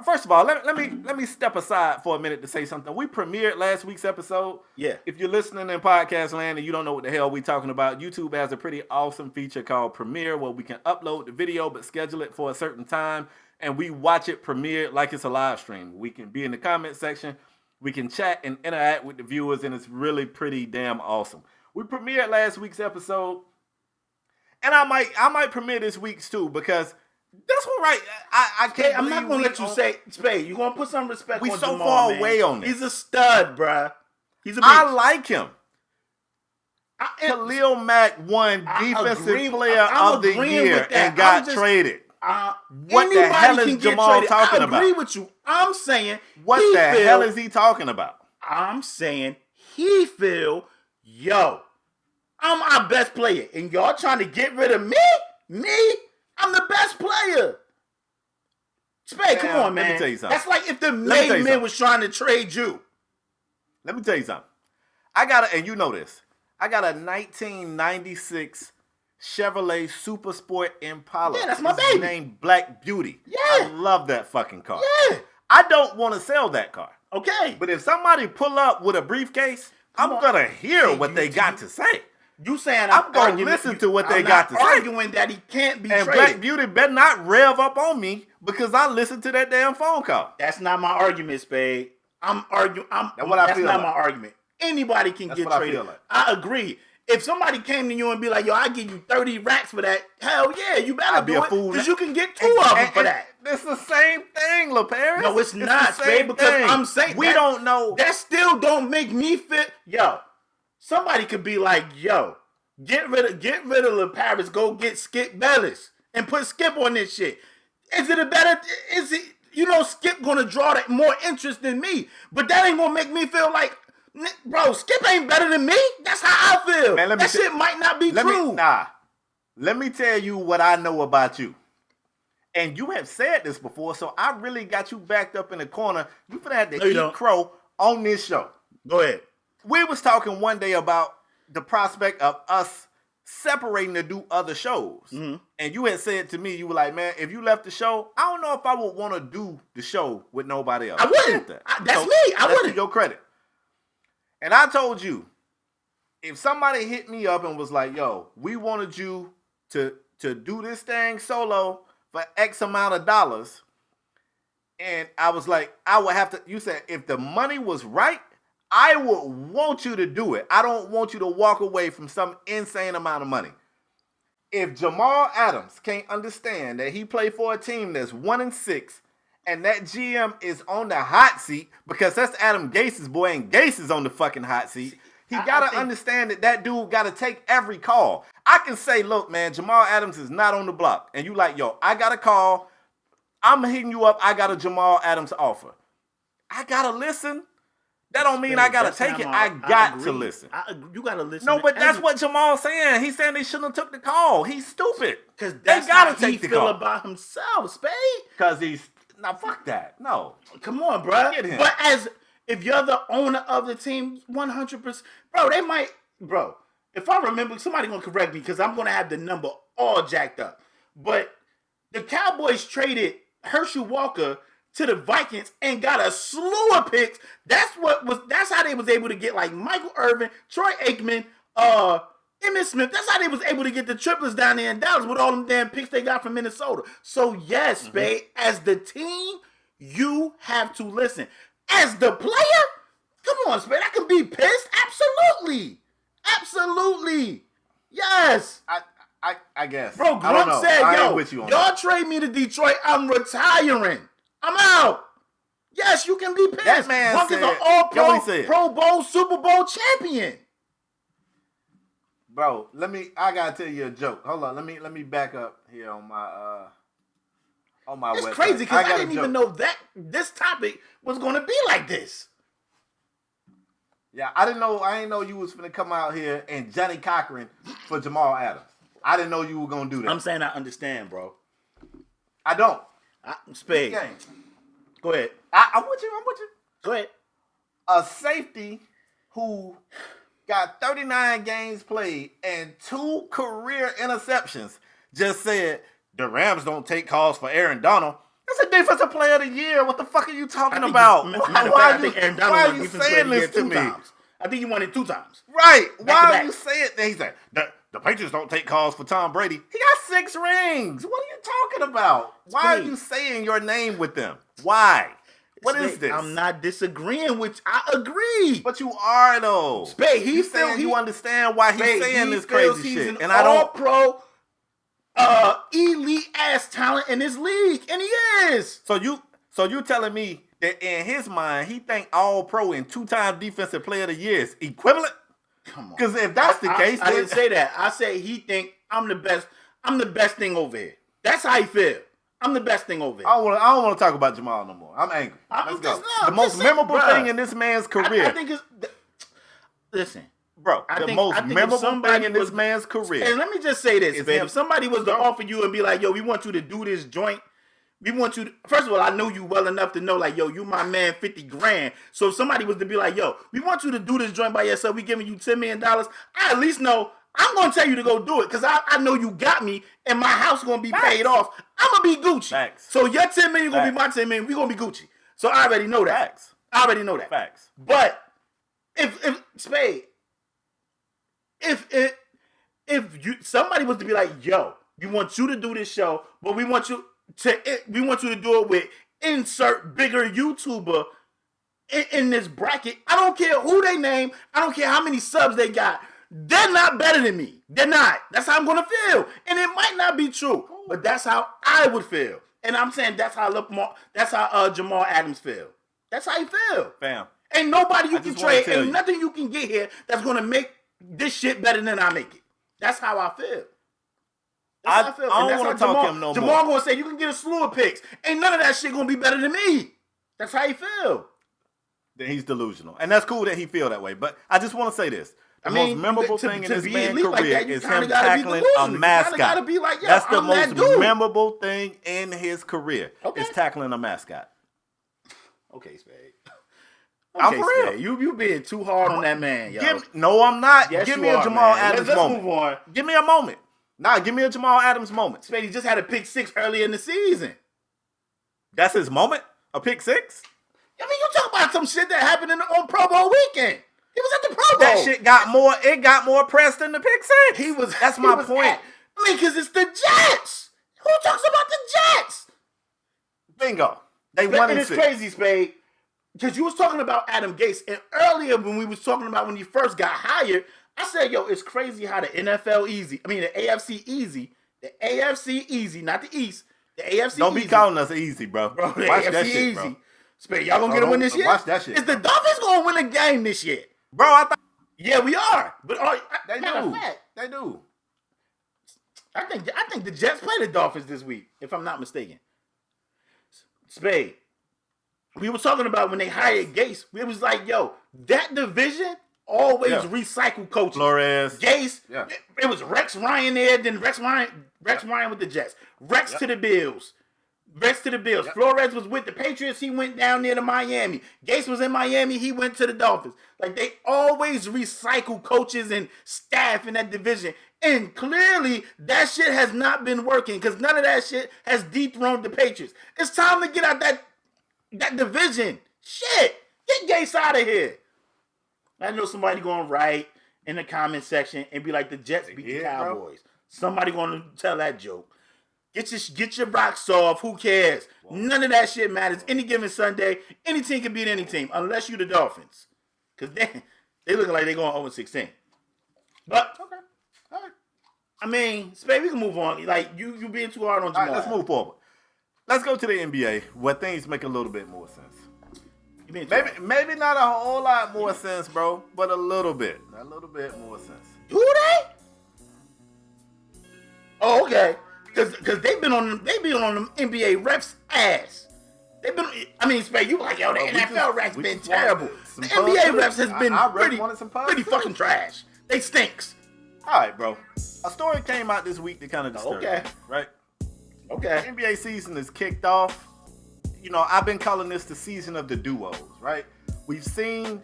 A: First of all, let me step aside for a minute to say something. We premiered last week's episode.
C: Yeah.
A: If you're listening in podcast land and you don't know what the hell we talking about, YouTube has a pretty awesome feature called Premiere where we can upload the video but schedule it for a certain time and we watch it premiere like it's a live stream. We can be in the comment section. We can chat and interact with the viewers and it's really pretty damn awesome. We premiered last week's episode and I might premiere this week's too because that's all right. I can't.
C: I'm not gonna let you say Spade. You gonna put some respect on Jamal.
A: We so far away on this.
C: He's a stud, bruh. He's a beast.
A: I like him. Khalil Mack won Defensive Player of the Year and got traded. What the hell is Jamal talking about?
C: I agree with you. I'm saying
A: what the hell is he talking about?
C: I'm saying he feel, I'm our best player, and y'all trying to get rid of me? Me? I'm the best player. Spade, come on, man.
A: Let me tell you something.
C: That's like if the made men was trying to trade you.
A: Let me tell you something. and you know this, I got a 1996 Chevrolet Super Sport Impala.
C: Yeah, that's my baby.
A: Named Black Beauty.
C: Yeah.
A: I love that fucking car.
C: Yeah.
A: I don't want to sell that car.
C: Okay.
A: But if somebody pull up with a briefcase, I'm going to hear what they got to say.
C: You saying
A: I'm going to listen to what they got to say.
C: I'm arguing that he can't be traded.
A: And Black Beauty better not rev up on me because I listened to that damn phone call.
C: That's not my argument, Spade. I'm arguing. That's not my argument. Anybody can get traded. I agree. If somebody came to you and be like, yo, I give you 30 racks for that, hell yeah, you better do it. Because you can get two of them for that.
A: It's the same thing, LaParis.
C: No, it's not, Spade, because I'm saying
A: we don't know.
C: That still don't make me fit. Yo, somebody could be like, yo, get rid of LaParis, go get Skip Bayless and put Skip on this shit. Is it Skip gonna draw that more interest than me? But that ain't gonna make me feel like, bro, Skip ain't better than me. That's how I feel. Man, that shit might not be true.
A: Let me tell you what I know about you. And you have said this before, so I really got you backed up in the corner. You finna have to eat crow on this show.
C: Go ahead.
A: We was talking one day about the prospect of us separating to do other shows. Mm-hmm. And you had said to me, you were like, man, if you left the show, I don't know if I would want to do the show with nobody else.
C: I wouldn't. That's me. I wouldn't.
A: To your credit. And I told you, if somebody hit me up and was like, yo, we wanted you to do this thing solo for X amount of dollars. And I was like, I would have to, you said, if the money was right, I would want you to do it. I don't want you to walk away from some insane amount of money. If Jamal Adams can't understand that he played for a team that's 1-6 and that GM is on the hot seat because that's Adam Gase's boy and Gase is on the fucking hot seat, he got to understand that dude got to take every call. I can say, look, man, Jamal Adams is not on the block. And you like, yo, I got a call. I'm hitting you up. I got a Jamal Adams offer. I got to listen. That don't mean I got to take it. I got to listen.
C: You got to listen.
A: No, but that's what Jamal's saying. He's saying they shouldn't have took the call. He's stupid. Because they got to take the call.
C: He feel about himself, Spade.
A: Because he's... Now, fuck that. No.
C: Come on, bro. But if you're the owner of the team, 100%... Bro, they might... Bro, if I remember, somebody going to correct me because I'm going to have the number all jacked up. But the Cowboys traded Herschel Walker to the Vikings and got a slew of picks. That's how they was able to get like Michael Irvin, Troy Aikman, Emmitt Smith. That's how they was able to get the triplets down there in Dallas with all them damn picks they got from Minnesota. So yes, Spade, as the team, you have to listen. As the player, come on, Spade, I can be pissed. Absolutely. Yes.
A: I guess.
C: Bro, Grump said, yo, y'all trade me to Detroit, I'm retiring. I'm out. Yes, you can be pissed.
A: That man
C: Grump is an all-pro, Pro Bowl, Super Bowl champion.
A: Bro, I gotta tell you a joke. Hold on, let me back up here on my website.
C: It's crazy because I didn't even know that this topic was gonna be like this.
A: Yeah, I didn't know you was gonna come out here and Johnny Cochran for Jamal Adams. I didn't know you were gonna do that.
C: I'm saying I understand, bro.
A: I don't.
C: Spade. Go ahead.
A: I'm with you.
C: Go ahead.
A: A safety who got 39 games played and 2 career interceptions just said the Rams don't take calls for Aaron Donald. That's a defensive player of the year. What the fuck are you talking about?
C: Why are you saying this to me? I think he won it 2 times.
A: Right. Why are you saying that? He said the Patriots don't take calls for Tom Brady. He got 6 rings. What are you talking about? Why are you saying your name with them? Why? What is this?
C: I'm not disagreeing with. I agree.
A: But you are though.
C: Spade,
A: you understand why he's saying this crazy shit.
C: And I don't pro elite ass talent in this league. And he is.
A: So you telling me that in his mind he think all pro and 2-time defensive player of the year is equivalent?
C: Come on.
A: Because if that's the case,
C: I didn't say that. I say he think I'm the best. I'm the best thing over here. That's how he feel. I'm the best thing over here.
A: I don't want to talk about Jamal no more. I'm angry. Let's go. The most memorable thing in this man's career.
C: I think it's... Listen.
A: Bro, the most memorable thing in this man's career.
C: And let me just say this, baby. If somebody was to offer you and be like, yo, we want you to do this joint. We want you to... First of all, I know you well enough to know, like, yo, you my man, 50 grand. So if somebody was to be like, yo, we want you to do this joint by yourself. We giving you $10 million. I at least know... I'm going to tell you to go do it because I know you got me and my house going to be paid off. I'm going to be Gucci.
A: Facts.
C: So your $10 million going to be my $10 million. We're going to be Gucci. So I already know that.
A: Facts.
C: I already know that.
A: Facts.
C: But if Spade, if somebody was to be like, yo, we want you to do this show, but we want you to do it with insert bigger YouTuber in this bracket. I don't care who they name. I don't care how many subs they got. They're not better than me. They're not. That's how I'm going to feel. And it might not be true, but that's how I would feel. And I'm saying that's how Jamal Adams feel. That's how he feel.
A: Bam.
C: Ain't nobody you can trade. Ain't nothing you can get here that's going to make this shit better than I make it. That's how I feel.
A: That's how I feel. I don't want to talk to him no more.
C: Jamal going to say, you can get a slew of picks. Ain't none of that shit going to be better than me. That's how he feel.
A: Then he's delusional. And that's cool that he feel that way. But I just want to say this. The most memorable thing in this man's career is him tackling a mascot. That's the most memorable thing in his career is tackling a mascot.
C: Okay, Spade.
A: I'm for real.
C: You being too hard on that man, yo.
A: No, I'm not.
C: Yes,
A: give me a Jamal Adams moment.
C: Move on.
A: Give me a moment. Nah, give me a Jamal Adams moment.
C: Spade, he just had a pick 6 earlier in the season.
A: That's his moment? A pick 6?
C: I mean, you talk about some shit that happened on Pro Bowl weekend. He was at the Pro Bowl.
A: That shit got more press than the pick 6. That's my point.
C: I mean, because it's the Jets. Who talks about the Jets?
A: Bingo. They won in 6.
C: It's crazy, Spade. Because you was talking about Adam Gase, and earlier when we was talking about when he first got hired, I said, yo, it's crazy how the AFC easy, not the East, the AFC
A: Don't be calling us easy, bro.
C: The
A: Watch
C: AFC
A: that shit,
C: easy.
A: bro.
C: Spade, y'all gonna get a win this year?
A: Watch that shit.
C: Is the Dolphins gonna win a game this year?
A: Bro, I thought
C: Yeah, we are. But
A: they
C: matter of
A: do.
C: fact,
A: They do.
C: I think the Jets play the Dolphins this week, if I'm not mistaken. Spade. We were talking about when they hired Gase. It was like, yo, that division always recycle coaches.
A: Flores.
C: Gase.
A: Yeah.
C: It was Rex Ryan there, then Rex Ryan with the Jets. Rex to the Bills. Yep. Flores was with the Patriots. He went down there to Miami. Gase was in Miami. He went to the Dolphins. Like, they always recycle coaches and staff in that division. And clearly, that shit has not been working because none of that shit has dethroned the Patriots. It's time to get out that division. Shit. Get Gase out of here. I know somebody going to write in the comment section and be like, the Jets beat the Cowboys. Bro. Somebody going to tell that joke. Get your rocks off. Who cares? Whoa. None of that shit matters. Any given Sunday, any team can beat any team, unless you the Dolphins. Because they looking like they're going 0-16. But, okay. All right. I mean, Spade, we can move on. Like, you being too hard on Jamal.
A: All right, let's move forward. Let's go to the NBA, where things make a little bit more sense. Maybe not a whole lot more sense, bro, but a little bit. A little bit more sense.
C: Do they? Oh, okay. Because they've been on them NBA refs' ass. Spade, you like, yo, the NFL refs been terrible. The NBA refs has been pretty fucking trash. They stinks.
A: All right, bro. A story came out this week that kind of disturbed me, right?
C: Okay.
A: The NBA season is kicked off. You know, I've been calling this the season of the duos, right? We've seen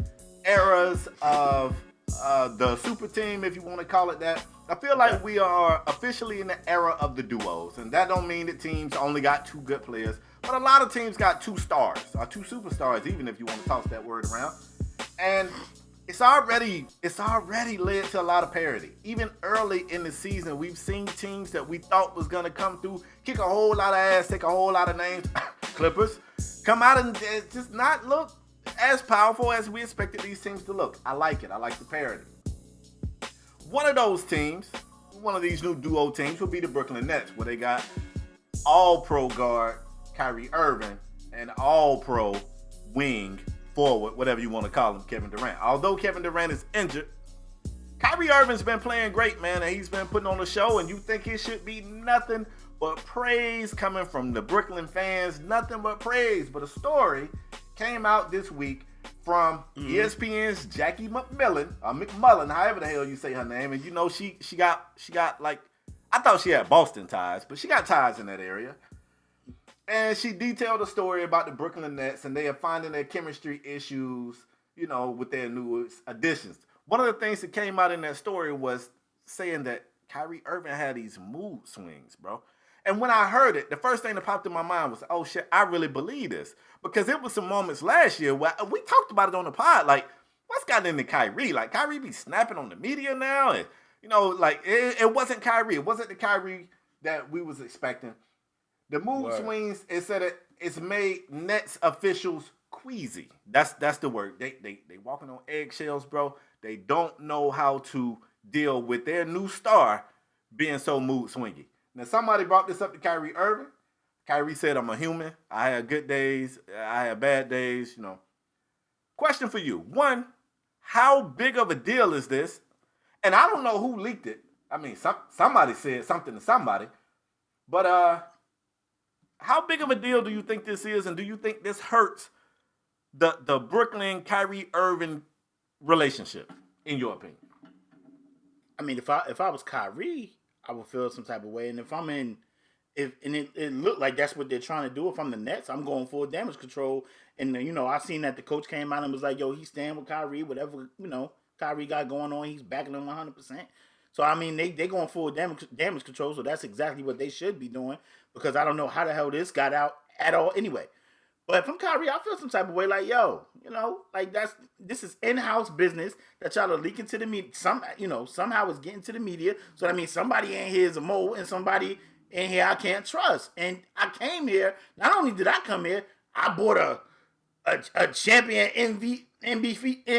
A: eras of the super team, if you want to call it that. I feel like we are officially in the era of the duos, and that don't mean that teams only got 2 good players, but a lot of teams got 2 stars, or 2 superstars, even if you want to toss that word around. And it's already led to a lot of parity. Even early in the season, we've seen teams that we thought was going to come through, kick a whole lot of ass, take a whole lot of names, Clippers, come out and just not look as powerful as we expected these teams to look. I like it. I like the parity. One of those teams, one of these new duo teams, will be the Brooklyn Nets, where they got all-pro guard Kyrie Irving and all-pro wing forward, whatever you want to call him, Kevin Durant. Although Kevin Durant is injured, Kyrie Irving's been playing great, man, and he's been putting on a show, and you think it should be nothing but praise coming from the Brooklyn fans, nothing but praise. But a story came out this week from ESPN's Jackie McMullen, however the hell you say her name, and you know she got like, I thought she had Boston ties, but she got ties in that area. And she detailed a story about the Brooklyn Nets, and they are finding their chemistry issues, you know, with their new additions. One of the things that came out in that story was saying that Kyrie Irving had these mood swings, bro. And when I heard it, the first thing that popped in my mind was, oh shit, I really believe this. Because it was some moments last year where we talked about it on the pod, like, what's gotten into Kyrie? Like, Kyrie be snapping on the media now, and, you know, like, it wasn't Kyrie. It wasn't the Kyrie that we was expecting. The mood swings, it said it's made Nets officials queasy. That's the word. They walking on eggshells, bro. They don't know how to deal with their new star being so mood swingy. Now, somebody brought this up to Kyrie Irving. Kyrie said, I'm a human. I have good days. I have bad days, you know. Question for you. One, how big of a deal is this? And I don't know who leaked it. I mean, somebody said something to somebody. But how big of a deal do you think this is? And do you think this hurts the Brooklyn Kyrie Irving relationship, in your opinion?
C: I mean, if I was Kyrie, I would feel some type of way. And if I'm in, it looked like that's what they're trying to do. If I'm the Nets, I'm going for damage control. And, you know, I seen that the coach came out and was like, yo, he's staying with Kyrie. Whatever, you know, Kyrie got going on, he's backing him 100%. So, I mean, they going for damage control. So that's exactly what they should be doing. Because I don't know how the hell this got out at all anyway. But if I'm Kyrie, I feel some type of way like, yo, you know, like this is in-house business that y'all are leaking to the media. Somehow it's getting to the media. So that means somebody in here is a mole and somebody in here I can't trust. And I came here. Not only did I come here, I bought a champion MVP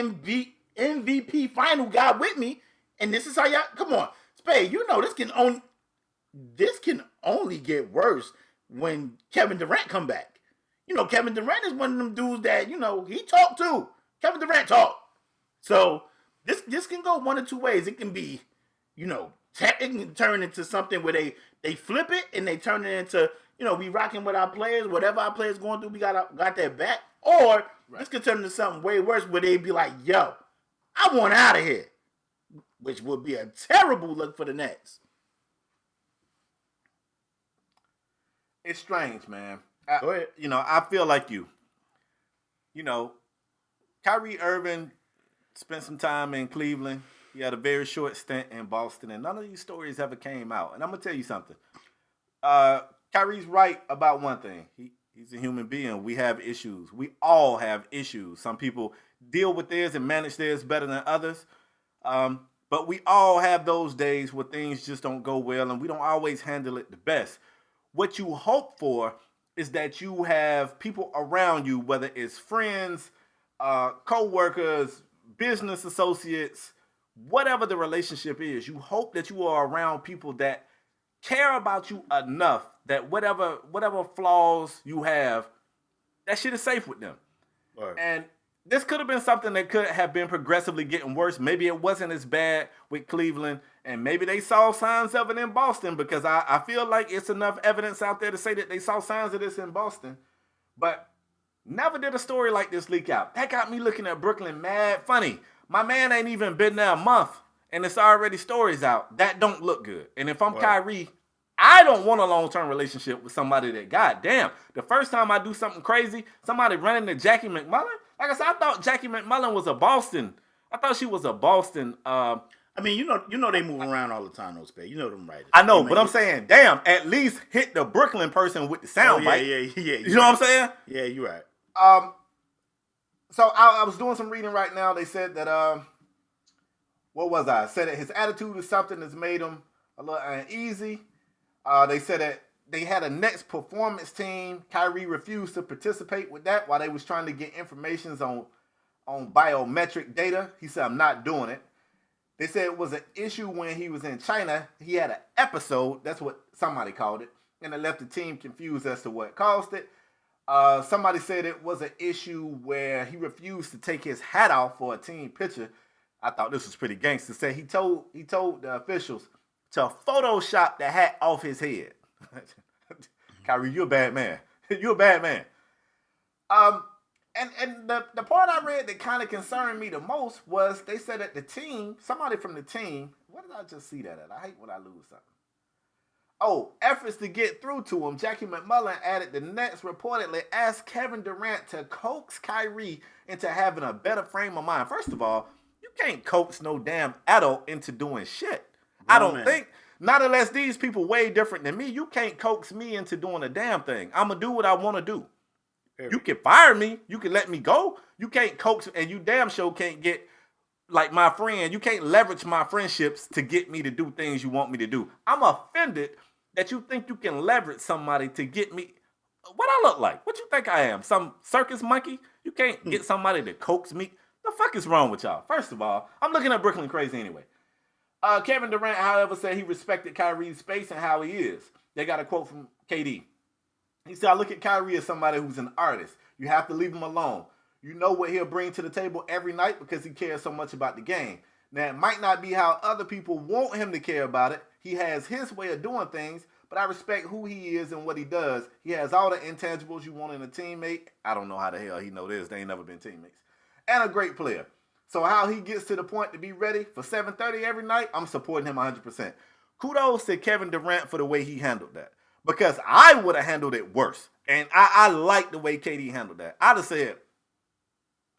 C: final guy with me. And this is how y'all come on, Spade. You know this can only get worse when Kevin Durant come back. You know, Kevin Durant is one of them dudes that, you know, he talk too. Kevin Durant talk. So this can go one of two ways. It can be, you know, it can turn into something where they flip it and they turn it into, you know, we rocking with our players, whatever our players going through, we got their back. Or this could turn into something way worse where they be like, yo, I want out of here. Which would be a terrible look for the Nets.
A: It's strange, man.
C: Go ahead.
A: You know, I feel like you. You know, Kyrie Irving spent some time in Cleveland. He had a very short stint in Boston, and none of these stories ever came out. And I'm going to tell you something. Kyrie's right about one thing. He's a human being. We have issues. We all have issues. Some people deal with theirs and manage theirs better than others. But we all have those days where things just don't go well, and we don't always handle it the best. What you hope for is that you have people around you, whether it's friends, co-workers, business associates, whatever the relationship is, you hope that you are around people that care about you enough that whatever flaws you have, that shit is safe with them. Right. And this could have been something that could have been progressively getting worse. Maybe it wasn't as bad with Cleveland, and maybe they saw signs of it in Boston, because I feel like it's enough evidence out there to say that they saw signs of this in Boston. But never did a story like this leak out. That got me looking at Brooklyn mad funny. My man ain't even been there a month, and it's already stories out. That don't look good. And if I'm Kyrie, I don't want a long-term relationship with somebody that, goddamn, the first time I do something crazy, somebody running to Jackie McMullen. Like I said, I thought Jackie McMullen was a Boston. I thought she was a Boston.
C: I mean, you know they move around all the time, those Spade. You know them writers.
A: I know, but I'm saying, damn, at least hit the Brooklyn person with the sound bite.
C: Yeah.
A: You know what I'm saying?
C: Yeah, you're right.
A: So I was doing some reading right now. They said that, what was I? Said that his attitude is something that's made him a little uneasy. They said that they had a Nets performance team. Kyrie refused to participate with that while they was trying to get information on biometric data. He said, I'm not doing it. They said it was an issue when he was in China. He had an episode. That's what somebody called it. And it left the team confused as to what caused it. Somebody said it was an issue where he refused to take his hat off for a team picture. I thought this was pretty gangster. Said he told the officials to Photoshop the hat off his head. Kyrie, you're a bad man. You're a bad man. And the part I read that kind of concerned me the most was they said that the team, somebody from the team, what did I just see that at? I hate when I lose something. Oh, efforts to get through to him. Jackie McMullen added the Nets reportedly asked Kevin Durant to coax Kyrie into having a better frame of mind. First of all, you can't coax no damn adult into doing shit. I don't think. Not unless these people way different than me. You can't coax me into doing a damn thing. I'm going to do what I want to do. You can fire me. You can let me go. You can't coax, and you damn sure can't get, like my friend, you can't leverage my friendships to get me to do things you want me to do. I'm offended that you think you can leverage somebody to get me. What I look like? What you think I am? Some circus monkey? You can't get somebody to coax me? The fuck is wrong with y'all? First of all, I'm looking at Brooklyn crazy anyway. Kevin Durant, however, said he respected Kyrie's space and how he is. They got a quote from KD. He said, I look at Kyrie as somebody who's an artist. You have to leave him alone. You know what he'll bring to the table every night because he cares so much about the game. Now, it might not be how other people want him to care about it. He has his way of doing things, but I respect who he is and what he does. He has all the intangibles you want in a teammate. I don't know how the hell he know this. They ain't never been teammates. And a great player. So how he gets to the point to be ready for 7:30 every night, I'm supporting him 100%. Kudos to Kevin Durant for the way he handled that. Because I would have handled it worse. And I like the way KD handled that. I'd have said,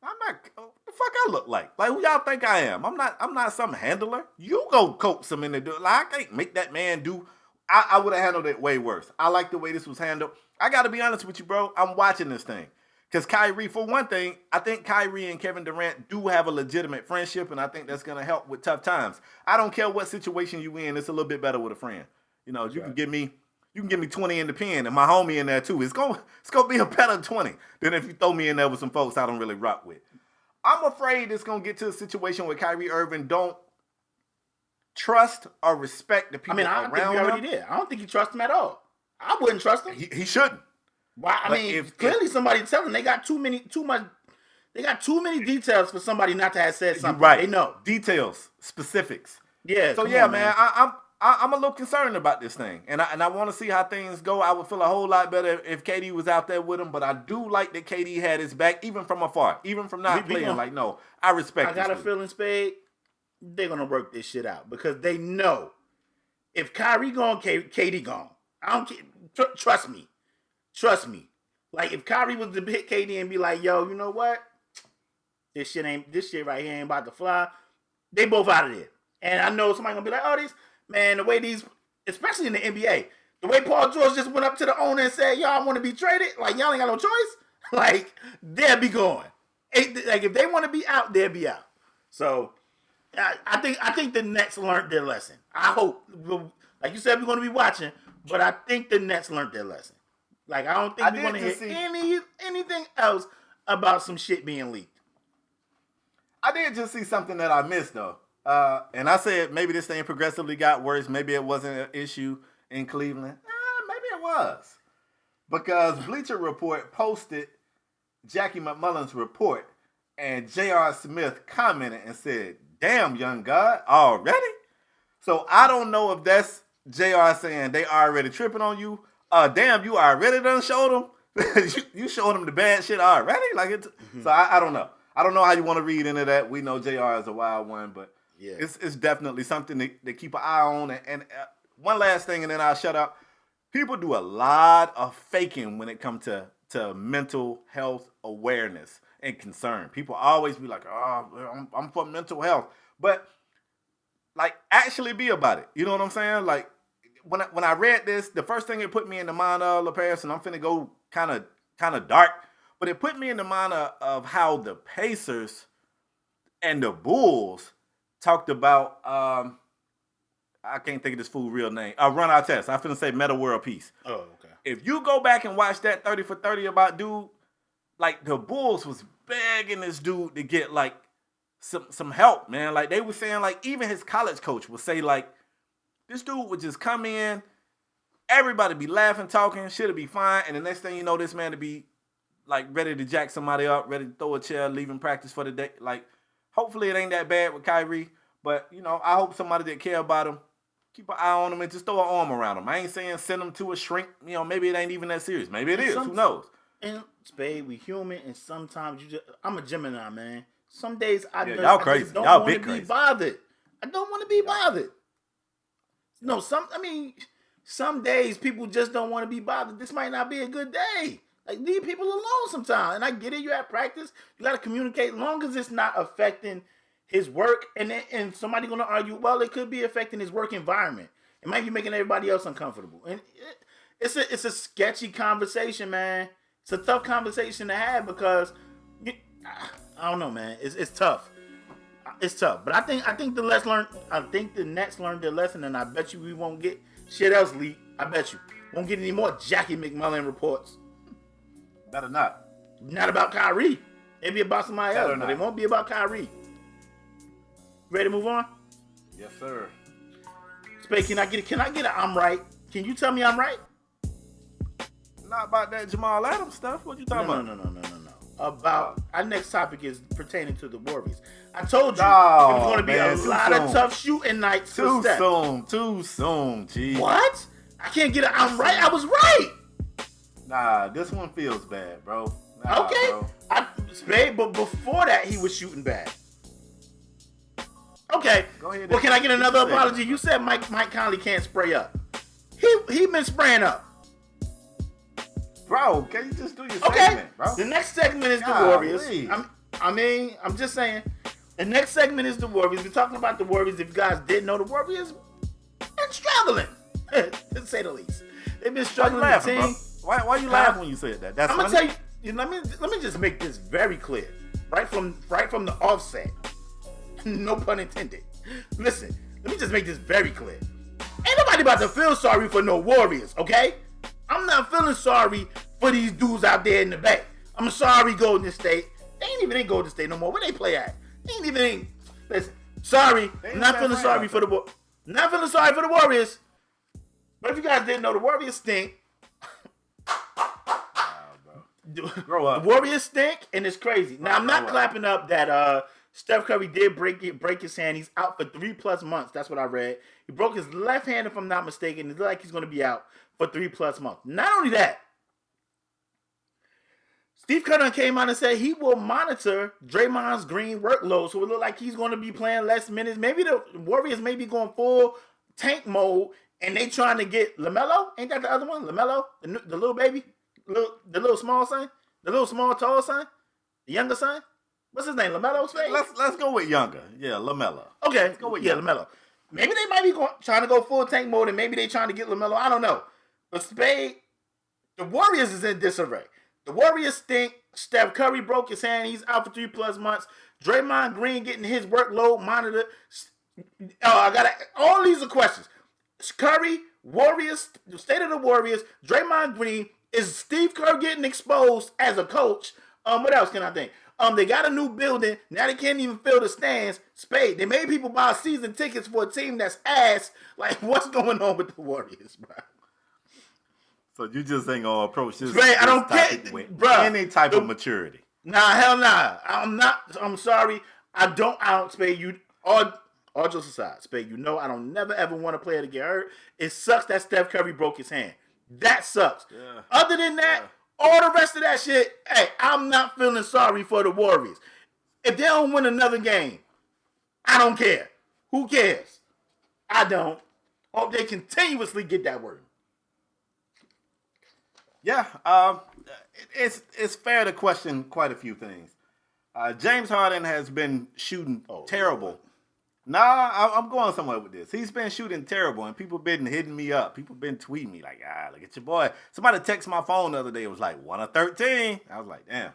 A: I'm not, what the fuck I look like? Like, who y'all think I am? I'm not some handler. You go coax him into doing. Like, I can't make that man do. I would have handled it way worse. I like the way this was handled. I got to be honest with you, bro. I'm watching this thing. Because Kyrie, for one thing, I think Kyrie and Kevin Durant do have a legitimate friendship, and I think that's going to help with tough times. I don't care what situation you in. It's a little bit better with a friend. You know, you can give me You can give me 20 in the pen and my homie in there too. It's gonna be a better 20 than if you throw me in there with some folks I don't really rock with. I'm afraid it's gonna get to a situation where Kyrie Irving don't trust or respect the people around him.
C: I think he already did. I don't think he trusts him at all. I wouldn't trust him.
A: He shouldn't.
C: Why? Clearly somebody telling him they got too many details for somebody not to have said something.
A: Right.
C: They know.
A: Details, specifics.
C: Yeah.
A: So yeah, man, I'm a little concerned about this thing, and I want to see how things go. I would feel a whole lot better if KD was out there with him, but I do like that KD had his back, even from afar, even from not playing. Like, no, I respect.
C: I got a feeling, Spade, they're gonna work this shit out because they know if Kyrie gone, KD gone. I don't care. Trust me. Like if Kyrie was to hit KD and be like, "Yo, you know what? This shit right here ain't about to fly." They both out of there, and I know somebody gonna be like, "Oh, the way these, especially in the NBA, the way Paul George just went up to the owner and said, y'all want to be traded? Like, y'all ain't got no choice? Like, they'll be going. Like, if they want to be out, they'll be out. So, I think the Nets learned their lesson. I hope. Like you said, we're going to be watching, but I think the Nets learned their lesson. Like, I don't think we're going to hear anything else about some shit being leaked.
A: I did just see something that I missed, though. And I said maybe this thing progressively got worse. Maybe it wasn't an issue in Cleveland. Maybe it was. Because Bleacher Report posted Jackie McMullen's report, and J.R. Smith commented and said, "Damn, young God, already?" So I don't know if that's J.R. saying they already tripping on you. Damn, you already done showed them? you showed them the bad shit already? Like it. So I don't know. I don't know how you want to read into that. We know J.R. is a wild one, but yeah, it's definitely something to keep an eye on. And one last thing, and then I'll shut up. People do a lot of faking when it comes to mental health awareness and concern. People always be like, "Oh, I'm for mental health," but like actually be about it. You know what I'm saying? Like when I read this, the first thing it put me in the mind of LaParis, and I'm finna go kind of dark, but it put me in the mind of how the Pacers and the Bulls talked about, I can't think of this fool's real name. Ron Artest. I finna say Meta World Peace.
C: Oh, okay.
A: If you go back and watch that 30 for 30 about dude, like the Bulls was begging this dude to get like some help, man. Like they were saying, like even his college coach would say, like, this dude would just come in, everybody be laughing, talking, shit'll be fine, and the next thing you know, this man to be like ready to jack somebody up, ready to throw a chair, leaving practice for the day. Like, hopefully it ain't that bad with Kyrie, but you know, I hope somebody that care about him, keep an eye on him and just throw an arm around him. I ain't saying send him to a shrink. You know, maybe it ain't even that serious. Maybe it is. Who knows?
C: And Spade, we human, and sometimes I'm a Gemini, man. Some days I don't want to be bothered. I don't want to be bothered. No, some days people just don't want to be bothered. This might not be a good day. Like, leave people alone sometimes. And I get it. You at practice. You got to communicate. As long as it's not affecting his work, and somebody going to argue, well, it could be affecting his work environment. It might be making everybody else uncomfortable. And it's a sketchy conversation, man. It's a tough conversation to have because I don't know, man. It's tough. It's tough. But I think the Nets learned their lesson, and I bet you we won't get shit else leaked. I bet you won't get any more Jackie McMullen reports.
A: Better not.
C: Not about Kyrie. Maybe about somebody else, but it won't be about Kyrie. Ready to move on?
A: Yes, sir.
C: Spade, can I get an I'm right? Can you tell me I'm right?
A: Not about that Jamal Adams stuff. What you talking about?
C: No. About our next topic is pertaining to the Warriors. I told you it was going to be a lot of tough shooting nights.
A: Too soon. Geez.
C: What? I can't get it. I'm right. I was right.
A: Nah, this one feels bad, bro.
C: Okay.
A: Bro.
C: Spade, but before that, he was shooting bad. Okay.
A: Go ahead.
C: Well, can I get another apology? You said Mike Conley can't spray up. He been spraying up.
A: Bro, can you just do your segment, bro?
C: The next segment is the Warriors. I'm just saying. The next segment is the Warriors. We're talking about the Warriors. If you guys didn't know, the Warriors been struggling, to say the least. They've been struggling.
A: Why you laughing, bro? Why you laughing when you said that? That's
C: I'm gonna tell you. Let me just make this very clear, right from the offset. No pun intended. Listen, let me just make this very clear. Ain't nobody nobody about to feel sorry for no Warriors, okay? I'm not feeling sorry for these dudes out there in the Bay. I'm sorry, Golden State. They ain't even in Golden State no more. Where they play at? They ain't even in. Listen, sorry. I'm not feeling sorry for the not feeling sorry for the Warriors. But if you guys didn't know, the Warriors stink.
A: Grow up.
C: The Warriors stink, and it's crazy. Now, I'm not clapping up that Steph Curry did break his hand. He's out for 3+ months. That's what I read. He broke his left hand, if I'm not mistaken. It looks like he's going to be out for 3+ months. Not only that, Steve Kerr came out and said he will monitor Draymond Green workload, so it look like he's going to be playing less minutes. Maybe the Warriors may be going full tank mode, and they trying to get LaMelo. Ain't that the other one? LaMelo, the little baby, the little small son, the little small tall son, the younger son. What's his name? LaMelo Spade?
A: Let's go with younger. Yeah, LaMelo.
C: Okay,
A: let's go with
C: LaMelo. Maybe they might be trying to go full tank mode, and maybe they trying to get LaMelo. I don't know. But Spade, the Warriors is in disarray. The Warriors stink. Steph Curry broke his hand. He's out for 3+ months. Draymond Green getting his workload monitored. All these are questions. Curry, Warriors, the state of the Warriors, Draymond Green. Is Steve Kerr getting exposed as a coach? What else can I think? They got a new building. Now they can't even fill the stands. Spade. They made people buy season tickets for a team that's ass. Like, what's going on with the Warriors, bro?
A: So you just ain't gonna approach this.
C: Spade, I don't get, bro.
A: Any type of maturity.
C: Nah, hell nah. I'm not. I'm sorry. I don't. Spade, you all jokes aside, Spade, you know I don't never ever want a player to get hurt. It sucks that Steph Curry broke his hand. That sucks. Yeah. Other than that, all the rest of that shit, hey, I'm not feeling sorry for the Warriors. If they don't win another game, I don't care. Who cares? I don't. Hope they continuously get that word.
A: Yeah, it's fair to question quite a few things. James Harden has been shooting terrible. Nah, I'm going somewhere with this. He's been shooting terrible, and people been hitting me up. People been tweeting me like, look at your boy. Somebody texted my phone the other day. It was like 1 of 13. I was like, damn.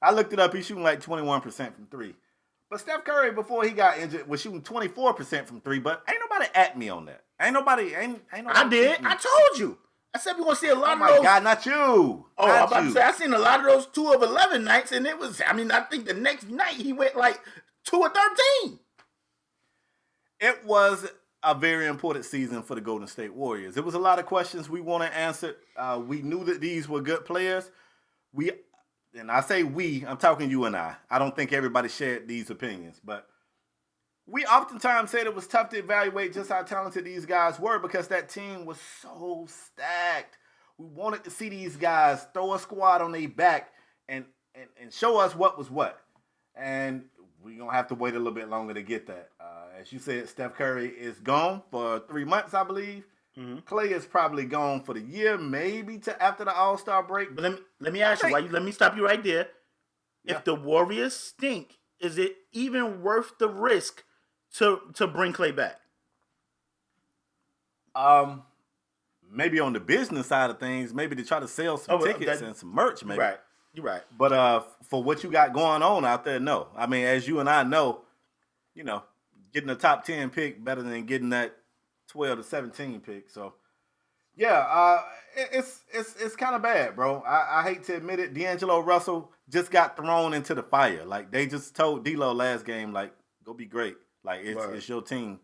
A: I looked it up. He's shooting like 21% from 3. But Steph Curry, before he got injured, was shooting 24% from 3. But ain't nobody at me on that. Ain't nobody.
C: I did. I told you. I said we're going to see a lot of those.
A: Oh, my God, not you.
C: Oh, I'm about to say, I seen a lot of those 2 of 11 nights, and it was, I think the next night he went like 2 of 13.
A: It was a very important season for the Golden State Warriors. There was a lot of questions we wanted answered. We knew that these were good players. And I say we, I'm talking you and I. I don't think everybody shared these opinions, but we oftentimes said it was tough to evaluate just how talented these guys were because that team was so stacked. We wanted to see these guys throw a squad on their back and show us what was what. And we're going to have to wait a little bit longer to get that. As you said, Steph Curry is gone for 3 months, I believe. Mm-hmm. Clay is probably gone for the year, maybe to after the All-Star break.
C: But let me ask you, let me stop you right there. Yeah. If the Warriors stink, is it even worth the risk to bring Clay back?
A: Maybe on the business side of things, maybe to try to sell some tickets and some merch, maybe.
C: Right. You're right.
A: But for what you got going on out there, no. I mean, as you and I know, getting a top 10 pick better than getting that 12 to 17 pick. So, yeah, it's kind of bad, bro. I hate to admit it. D'Angelo Russell just got thrown into the fire. Like, they just told D'Lo last game, like, go be great. Like, it's your team.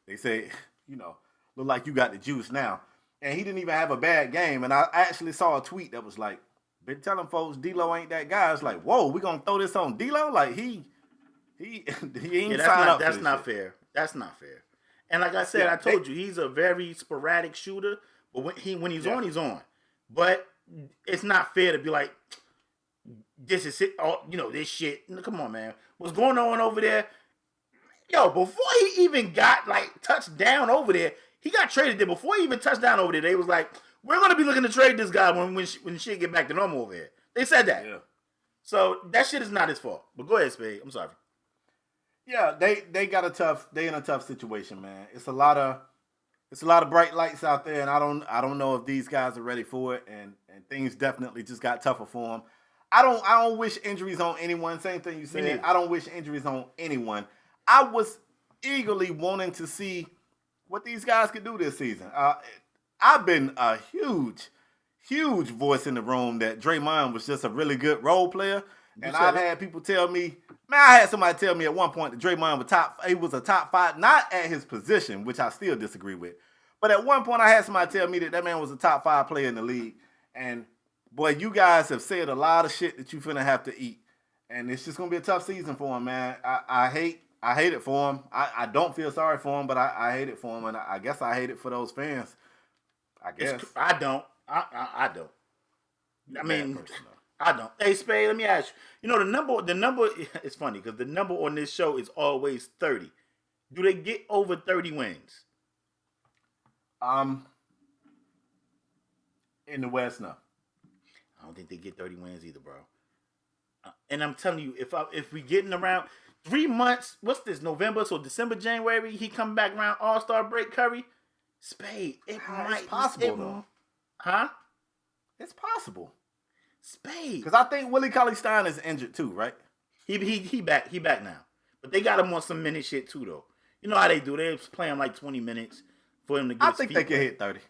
A: They say, look like you got the juice now. And he didn't even have a bad game. And I actually saw a tweet that was like, been telling folks D'Lo ain't that guy. It's like, whoa, we gonna throw this on D'Lo? Like, he ain't signed up.
C: That's not fair. That's not fair. And like I said, I told you he's a very sporadic shooter. But when he's on, he's on. But it's not fair to be like, this is it. Oh, this shit. Come on, man. What's going on over there? Yo, before he even got touched down over there, he got traded there. Before he even touched down over there, they was like, we're gonna be looking to trade this guy when shit get back to normal over here. They said that. Yeah. So that shit is not his fault. But go ahead, Spade. I'm sorry.
A: Yeah, they in a tough situation, man. It's a lot of bright lights out there, and I don't know if these guys are ready for it, and things definitely just got tougher for them. I don't wish injuries on anyone. Same thing you said. I don't wish injuries on anyone. I was eagerly wanting to see what these guys could do this season. I've been a huge voice in the room that Draymond was just a really good role player. And I've had people tell me, man, I had somebody tell me at one point that Draymond was a top 5, not at his position, which I still disagree with. But at one point I had somebody tell me that man was a top 5 player in the league. And boy, you guys have said a lot of shit that you finna have to eat. And it's just gonna be a tough season for him, man. I hate it for him. I don't feel sorry for him, but I hate it for him. And I guess I hate it for those fans. I guess.
C: I don't. I don't. I mean, I don't. Hey, Spade, let me ask you. You know, the number, it's funny because the number on this show is always 30. Do they get over 30 wins?
A: In the West, no.
C: I don't think they get 30 wins either, bro. And I'm telling you, if we getting around 3 months, what's this, November? So December, January, he come back around All-Star break, Curry. Spade, it might
A: be possible, though.
C: Huh?
A: It's possible.
C: Spade.
A: Because I think Willie Cauley-Stein is injured too, right?
C: He back now. But they got him on some minute shit too, though. You know how they do. They play him like 20 minutes for him to get
A: I think they can hit 30.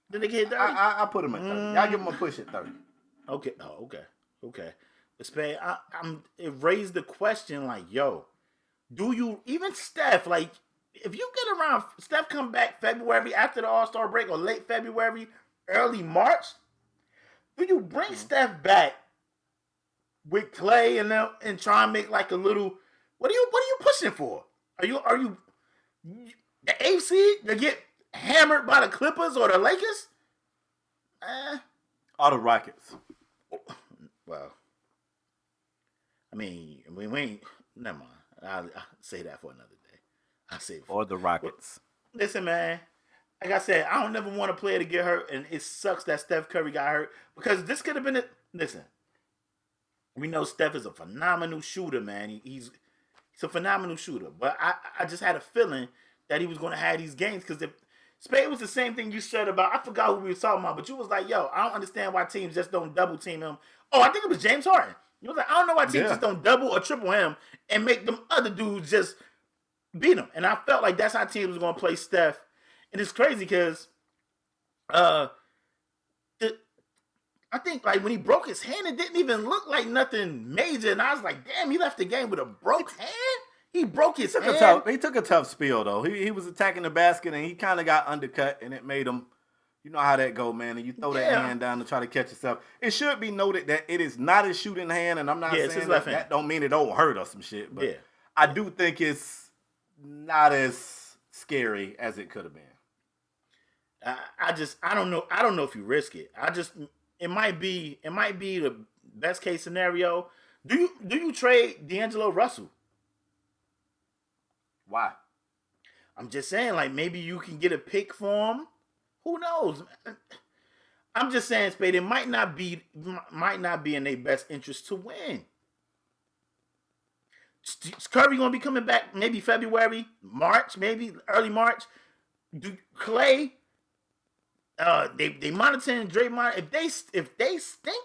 C: Did they get 30?
A: I put him at 30. Y'all give him a push at 30.
C: Okay. Oh, okay. But Spade, it raised the question like, yo, do you, even Steph, like, if you get around, Steph come back February after the All-Star break or late February, early March, do you bring Steph back with Clay and them and try and make like a little, what are you pushing for? Are you the 8th seed to get hammered by the Clippers or the Lakers?
A: Or the Rockets.
C: Well, I mean, we ain't, never mind. I'll say that for another day. I'll say it for
A: or the Rockets.
C: Listen, man. Like I said, I don't never want a player to get hurt, and it sucks that Steph Curry got hurt because this could have been it. Listen, we know Steph is a phenomenal shooter, man. He's a phenomenal shooter, but I just had a feeling that he was going to have these games because if Spade was the same thing you said about, I forgot who we were talking about, but you was like, yo, I don't understand why teams just don't double team him. Oh, I think it was James Harden. You was like, I don't know why teams just don't double or triple him and make them other dudes just beat him. And I felt like that's how teams was going to play Steph. And it's crazy because I think like when he broke his hand, it didn't even look like nothing major. And I was like, damn, he left the game with a broke hand? He broke his hand?
A: He took a tough spill, though. He was attacking the basket, and he kind of got undercut, and it made him, you know how that go, man. And you throw that hand down to try to catch yourself. It should be noted that it is not his shooting hand, and I'm not saying that don't mean it don't hurt or some shit. But I do think it's not as scary as it could have been.
C: I don't know. I don't know if you risk it. It might be the best case scenario. Do you trade D'Angelo Russell?
A: Why?
C: I'm just saying, like, maybe you can get a pick for him. Who knows? I'm just saying, Spade, it might not be in their best interest to win. Is Curry gonna be coming back maybe February, March, maybe early March? Do Clay? They monitoring Draymond. If they stinking,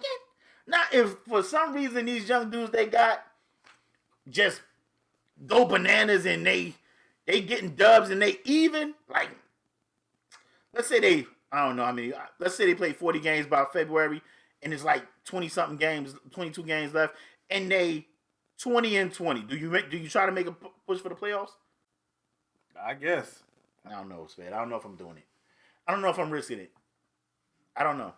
C: now if for some reason these young dudes they got just go bananas and they getting dubs and they even, like, let's say they, I don't know, I mean, let's say they play 40 games by February and it's like 20-something games, 22 games left, and they 20-20. Do you try to make a push for the playoffs?
A: I guess.
C: I don't know, Spade. I don't know if I'm doing it. I don't know if I'm risking it. I don't know.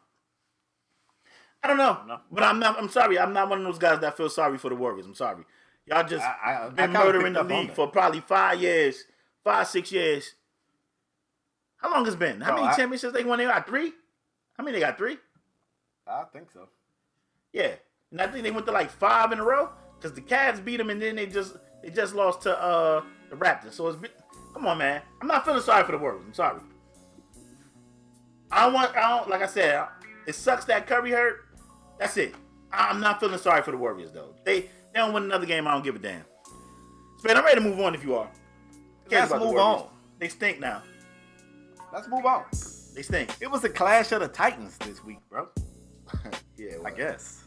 C: But I'm sorry. I'm not one of those guys that feel sorry for the Warriors. I'm sorry. Y'all just been murdering the league for probably 5 years, 5-6 years. How long it's been? How many championships they won? They got 3? How many they got? 3?
A: I think so.
C: Yeah. And I think they went to like 5 in a row because the Cavs beat them and then they just lost to the Raptors. So come on, man. I'm not feeling sorry for the Warriors. I'm sorry. I don't, like I said, it sucks that Curry hurt. That's it. I'm not feeling sorry for the Warriors, though. They don't win another game, I don't give a damn. Spade, I'm ready to move on if you are.
A: Let's move on.
C: They stink now.
A: Let's move on.
C: They stink.
A: It was a clash of the Titans this week, bro.
C: Yeah,
A: I guess.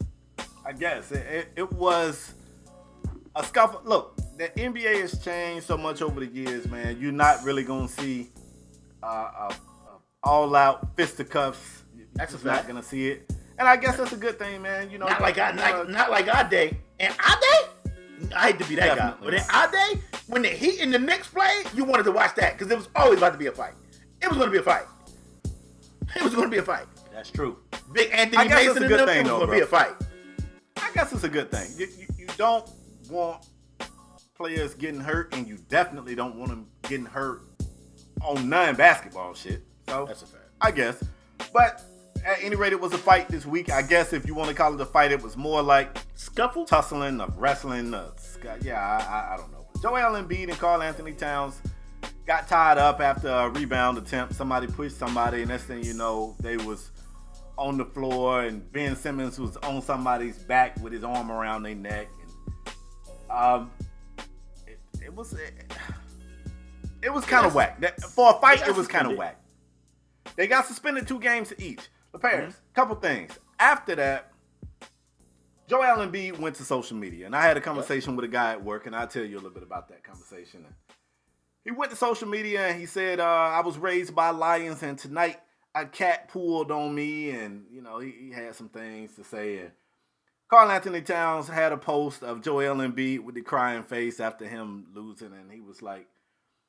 A: It was a scuffle. Look, the NBA has changed so much over the years, man. You're not really going to see all-out fisticuffs.
C: That's
A: You're
C: a
A: not
C: fact.
A: gonna see it, and I guess that's a good thing, man. You know,
C: Not like our day. And our day, I hate to be that guy, but in our day, when the Heat and the Knicks played, you wanted to watch that because it was always about to be a fight. It was going to be a fight.
A: That's true.
C: Big
A: I
C: Anthony
A: guess
C: Mason
A: it's a
C: and
A: good
C: them,
A: thing,
C: it was
A: though,
C: going to be a
A: bro.
C: fight.
A: I guess it's a good thing. You don't want players getting hurt, and you definitely don't want them getting hurt on non-basketball shit. So
C: That's a fact.
A: I guess. But at any rate, it was a fight this week. I guess if you want to call it a fight, it was more like
C: Scuffle?
A: tussling, of wrestling. I don't know. Joel Embiid and Karl Anthony Towns got tied up after a rebound attempt. Somebody pushed somebody, and next thing you know, they was on the floor, and Ben Simmons was on somebody's back with his arm around their neck. And it was kind of whack. For a fight, it was kind of whack. They got suspended 2 games each. The Paris, couple things. After that, Joel Embiid went to social media, and I had a conversation with a guy at work, and I'll tell you a little bit about that conversation. He went to social media, and he said, I was raised by lions, and tonight a cat pulled on me, and, you know, he had some things to say. And Karl Anthony Towns had a post of Joel Embiid with the crying face after him losing, and he was like,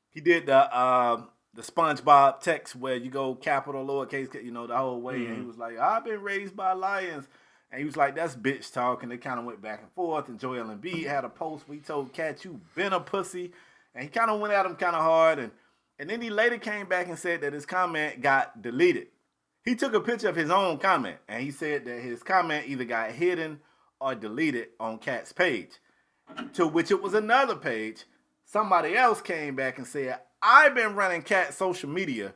A: he did the SpongeBob text where you go capital, lowercase, you know, the whole way, and he was like, I've been raised by lions. And he was like, that's bitch talk, and they kind of went back and forth, and Joel Embiid had a post where he told Cat, you been a pussy, and he kind of went at him kind of hard, and then he later came back and said that his comment got deleted. He took a picture of his own comment, and he said that his comment either got hidden or deleted on Cat's page, to which it was another page. Somebody else came back and said, I've been running Cat's social media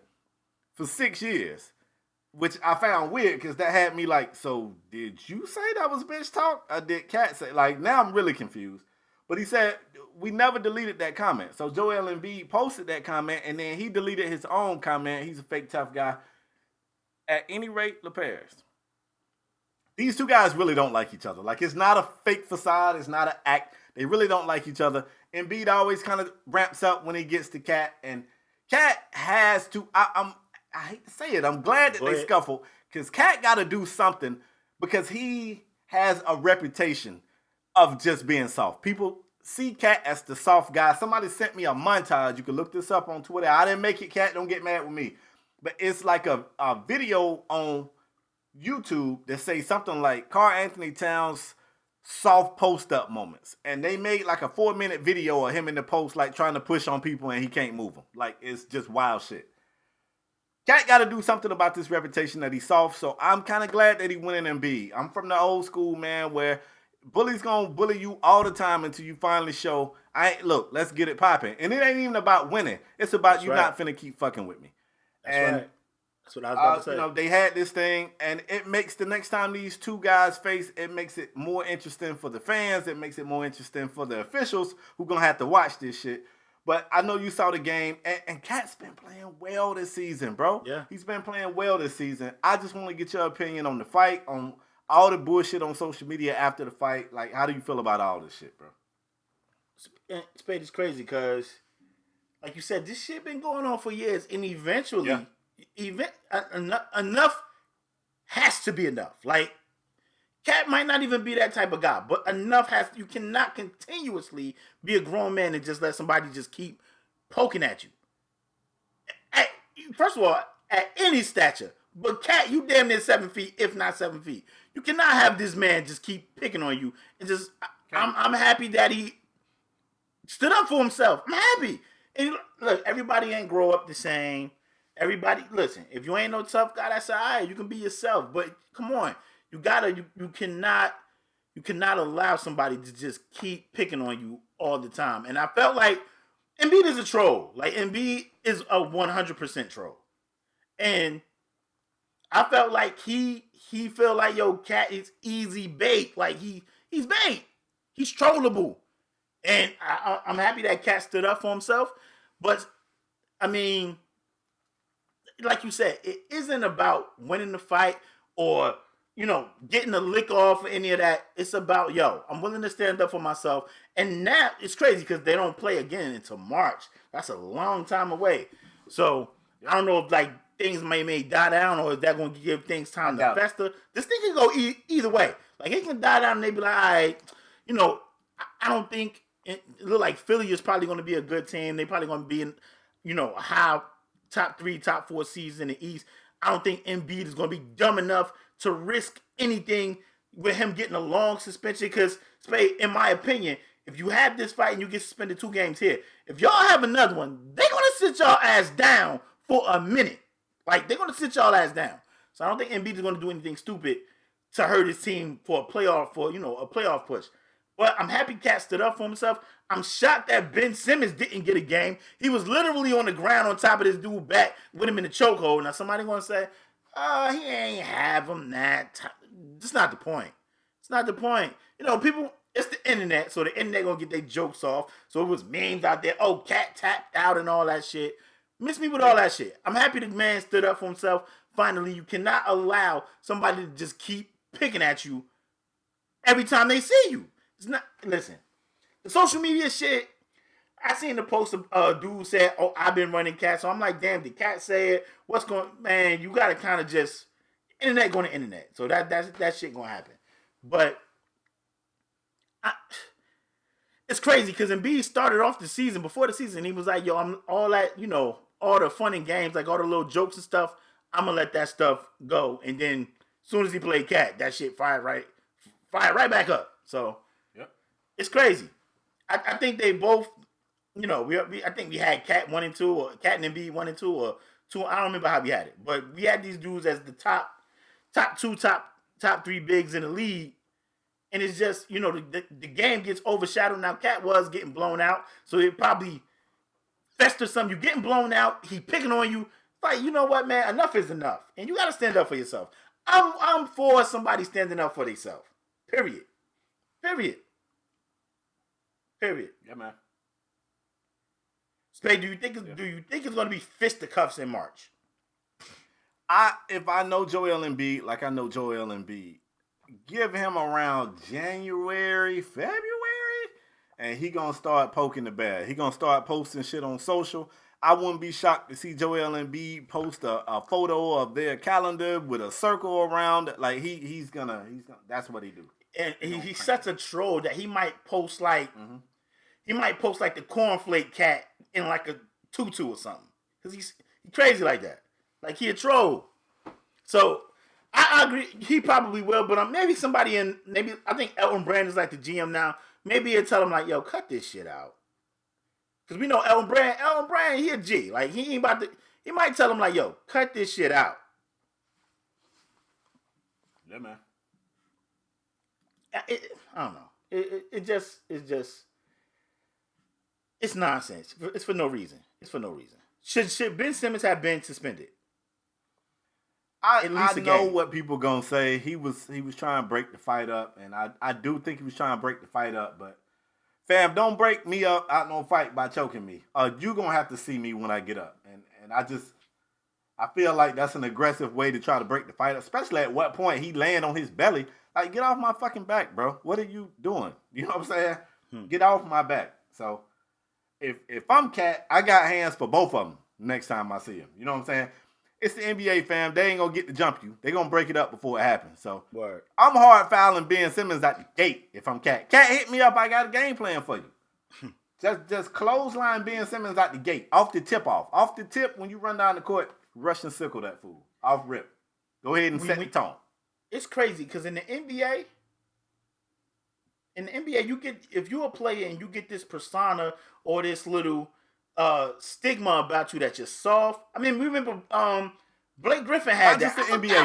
A: for 6 years, which I found weird because that had me like, so did you say that was bitch talk? Or did Cat say? Like, now I'm really confused. But he said, we never deleted that comment. So Joel Embiid posted that comment, and then he deleted his own comment. He's a fake tough guy. At any rate, LaParis, these two guys really don't like each other. Like, it's not a fake facade. It's not an act. They really don't like each other. Embiid always kind of ramps up when he gets to Cat, and Cat has to. I hate to say it. I'm glad that they scuffle because Cat got to do something because he has a reputation of just being soft. People see Cat as the soft guy. Somebody sent me a montage. You can look this up on Twitter. I didn't make it, Cat. Don't get mad with me. But it's like a video on YouTube that say something like Karl Anthony Towns soft post-up moments. And they made like a 4-minute video of him in the post like trying to push on people and he can't move them. Like, it's just wild shit. Cat got to do something about this reputation that he's soft, so I'm kind of glad that he went in Embiid. I'm from the old school, man, where bullies gonna bully you all the time until you finally show, look, let's get it popping. And it ain't even about winning. It's about not finna keep fucking with me.
C: That's right. That's what I was about to say.
A: You know, they had this thing, and it makes the next time these two guys face, it makes it more interesting for the fans. It makes it more interesting for the officials who gonna have to watch this shit. But I know you saw the game, and Cat's been playing well this season, bro.
C: Yeah.
A: He's been playing well this season. I just want to get your opinion on the fight, on all the bullshit on social media after the fight. Like, how do you feel about all this shit, bro?
C: Spade is crazy because, like you said, this shit been going on for years, and eventually, enough has to be enough. Like, Cat might not even be that type of guy, but enough has. You cannot continuously be a grown man and just let somebody just keep poking at you. First of all, at any stature, but Cat, you damn near 7 feet, if not 7 feet. You cannot have this man just keep picking on you and just. I'm happy that he stood up for himself. I'm happy. And look, everybody ain't grow up the same. Everybody, listen, if you ain't no tough guy, that's all right. You can be yourself. But come on. You cannot allow somebody to just keep picking on you all the time. And I felt like Embiid is a troll. Like, Embiid is a 100% troll. And I felt like he felt like, yo, Cat is easy bait. Like, he's bait. He's trollable. And I'm happy that Cat stood up for himself. But, I mean, like you said, it isn't about winning the fight or, you know, getting a lick off or any of that. It's about, yo, I'm willing to stand up for myself. And now it's crazy because they don't play again until March. That's a long time away. So I don't know if like things may die down or is that going to give things time to fester. This thing can go either way. Like it can die down and they be like, all right, you know, I don't think it look like Philly is probably going to be a good team. They probably going to be in, you know, a high top 3, top 4 seeds in the East. I don't think Embiid is going to be dumb enough to risk anything with him getting a long suspension. Because, in my opinion, if you have this fight and you get suspended 2 games here, if y'all have another one, they're going to sit y'all ass down for a minute. Like, they're going to sit y'all ass down. So I don't think Embiid is going to do anything stupid to hurt his team for a playoff push. But I'm happy Cat stood up for himself. I'm shocked that Ben Simmons didn't get a game. He was literally on the ground on top of this dude back with him in the chokehold. Now somebody going to say, he ain't have him that. That's not the point. It's not the point. You know, people, it's the internet, so the internet going to get their jokes off. So it was memes out there. Oh, Cat tapped out and all that shit. Miss me with all that shit. I'm happy the man stood up for himself. Finally, you cannot allow somebody to just keep picking at you every time they see you. It's not. Listen, the social media shit. I seen the post of dude said, "Oh, I've been running Cat." So I'm like, "Damn, did Cat say it? What's going? Man, you gotta kind of just internet going to internet. So that shit gonna happen." But it's crazy because Embiid started off the season before the season. He was like, "Yo, I'm all that, you know, all the fun and games, like all the little jokes and stuff. I'm gonna let that stuff go." And then as soon as he played Cat, that shit fired right back up. So. It's crazy. I think they both, you know, I think we had Cat 1 and 2 or Cat and Embiid 1 and 2 or 2. I don't remember how we had it, but we had these dudes as the top 2, top 3 bigs in the league, and it's just, you know, the game gets overshadowed. Now Cat was getting blown out, so it probably festers some. You getting blown out, he picking on you. Like, you know what, man? Enough is enough, and you got to stand up for yourself. I'm for somebody standing up for themselves. Period.
A: Yeah, man.
C: Spade, do you think it's going to be fisticuffs in March?
A: If I know Joel Embiid, like I know Joel Embiid, give him around January, February, and he gonna start poking the bear. He gonna start posting shit on social. I wouldn't be shocked to see Joel Embiid post a photo of their calendar with a circle around it. Like he's gonna. That's what he do.
C: And he's such a troll that he might post like. Mm-hmm. He might post like the cornflake cat in like a tutu or something. Because he's crazy like that. Like he a troll. So I agree. He probably will. But maybe somebody I think Elton Brand is like the GM now. Maybe he'll tell him like, yo, cut this shit out. Because we know Elton Brand, he a G. Like he ain't about to, he might tell him like, yo, cut this shit out.
A: Yeah, man.
C: I don't know. It's nonsense. It's for no reason. Should Ben Simmons have been suspended?
A: I know what people gonna say. He was trying to break the fight up, and I do think he was trying to break the fight up. But fam, don't break me up out no fight by choking me. You gonna have to see me when I get up, and I feel like that's an aggressive way to try to break the fight up, especially at what point he land on his belly. Like, get off my fucking back, bro. What are you doing? You know what I'm saying? Get off my back. So. If I'm Cat, I got hands for both of them next time I see him. You know what I'm saying? It's the NBA, fam. They ain't going to get to jump you. They going to break it up before it happens. So
C: Word.
A: I'm hard fouling Ben Simmons at the gate if I'm Cat. Cat, hit me up. I got a game plan for you. just clothesline Ben Simmons at the gate. Off the tip off. Off the tip, when you run down the court, rush and sickle that fool. Off rip. Go ahead and set the tone.
C: It's crazy because in the NBA, you get, if you're a player and you get this persona or this little stigma about you that you're soft. I mean, we remember Blake Griffin had that.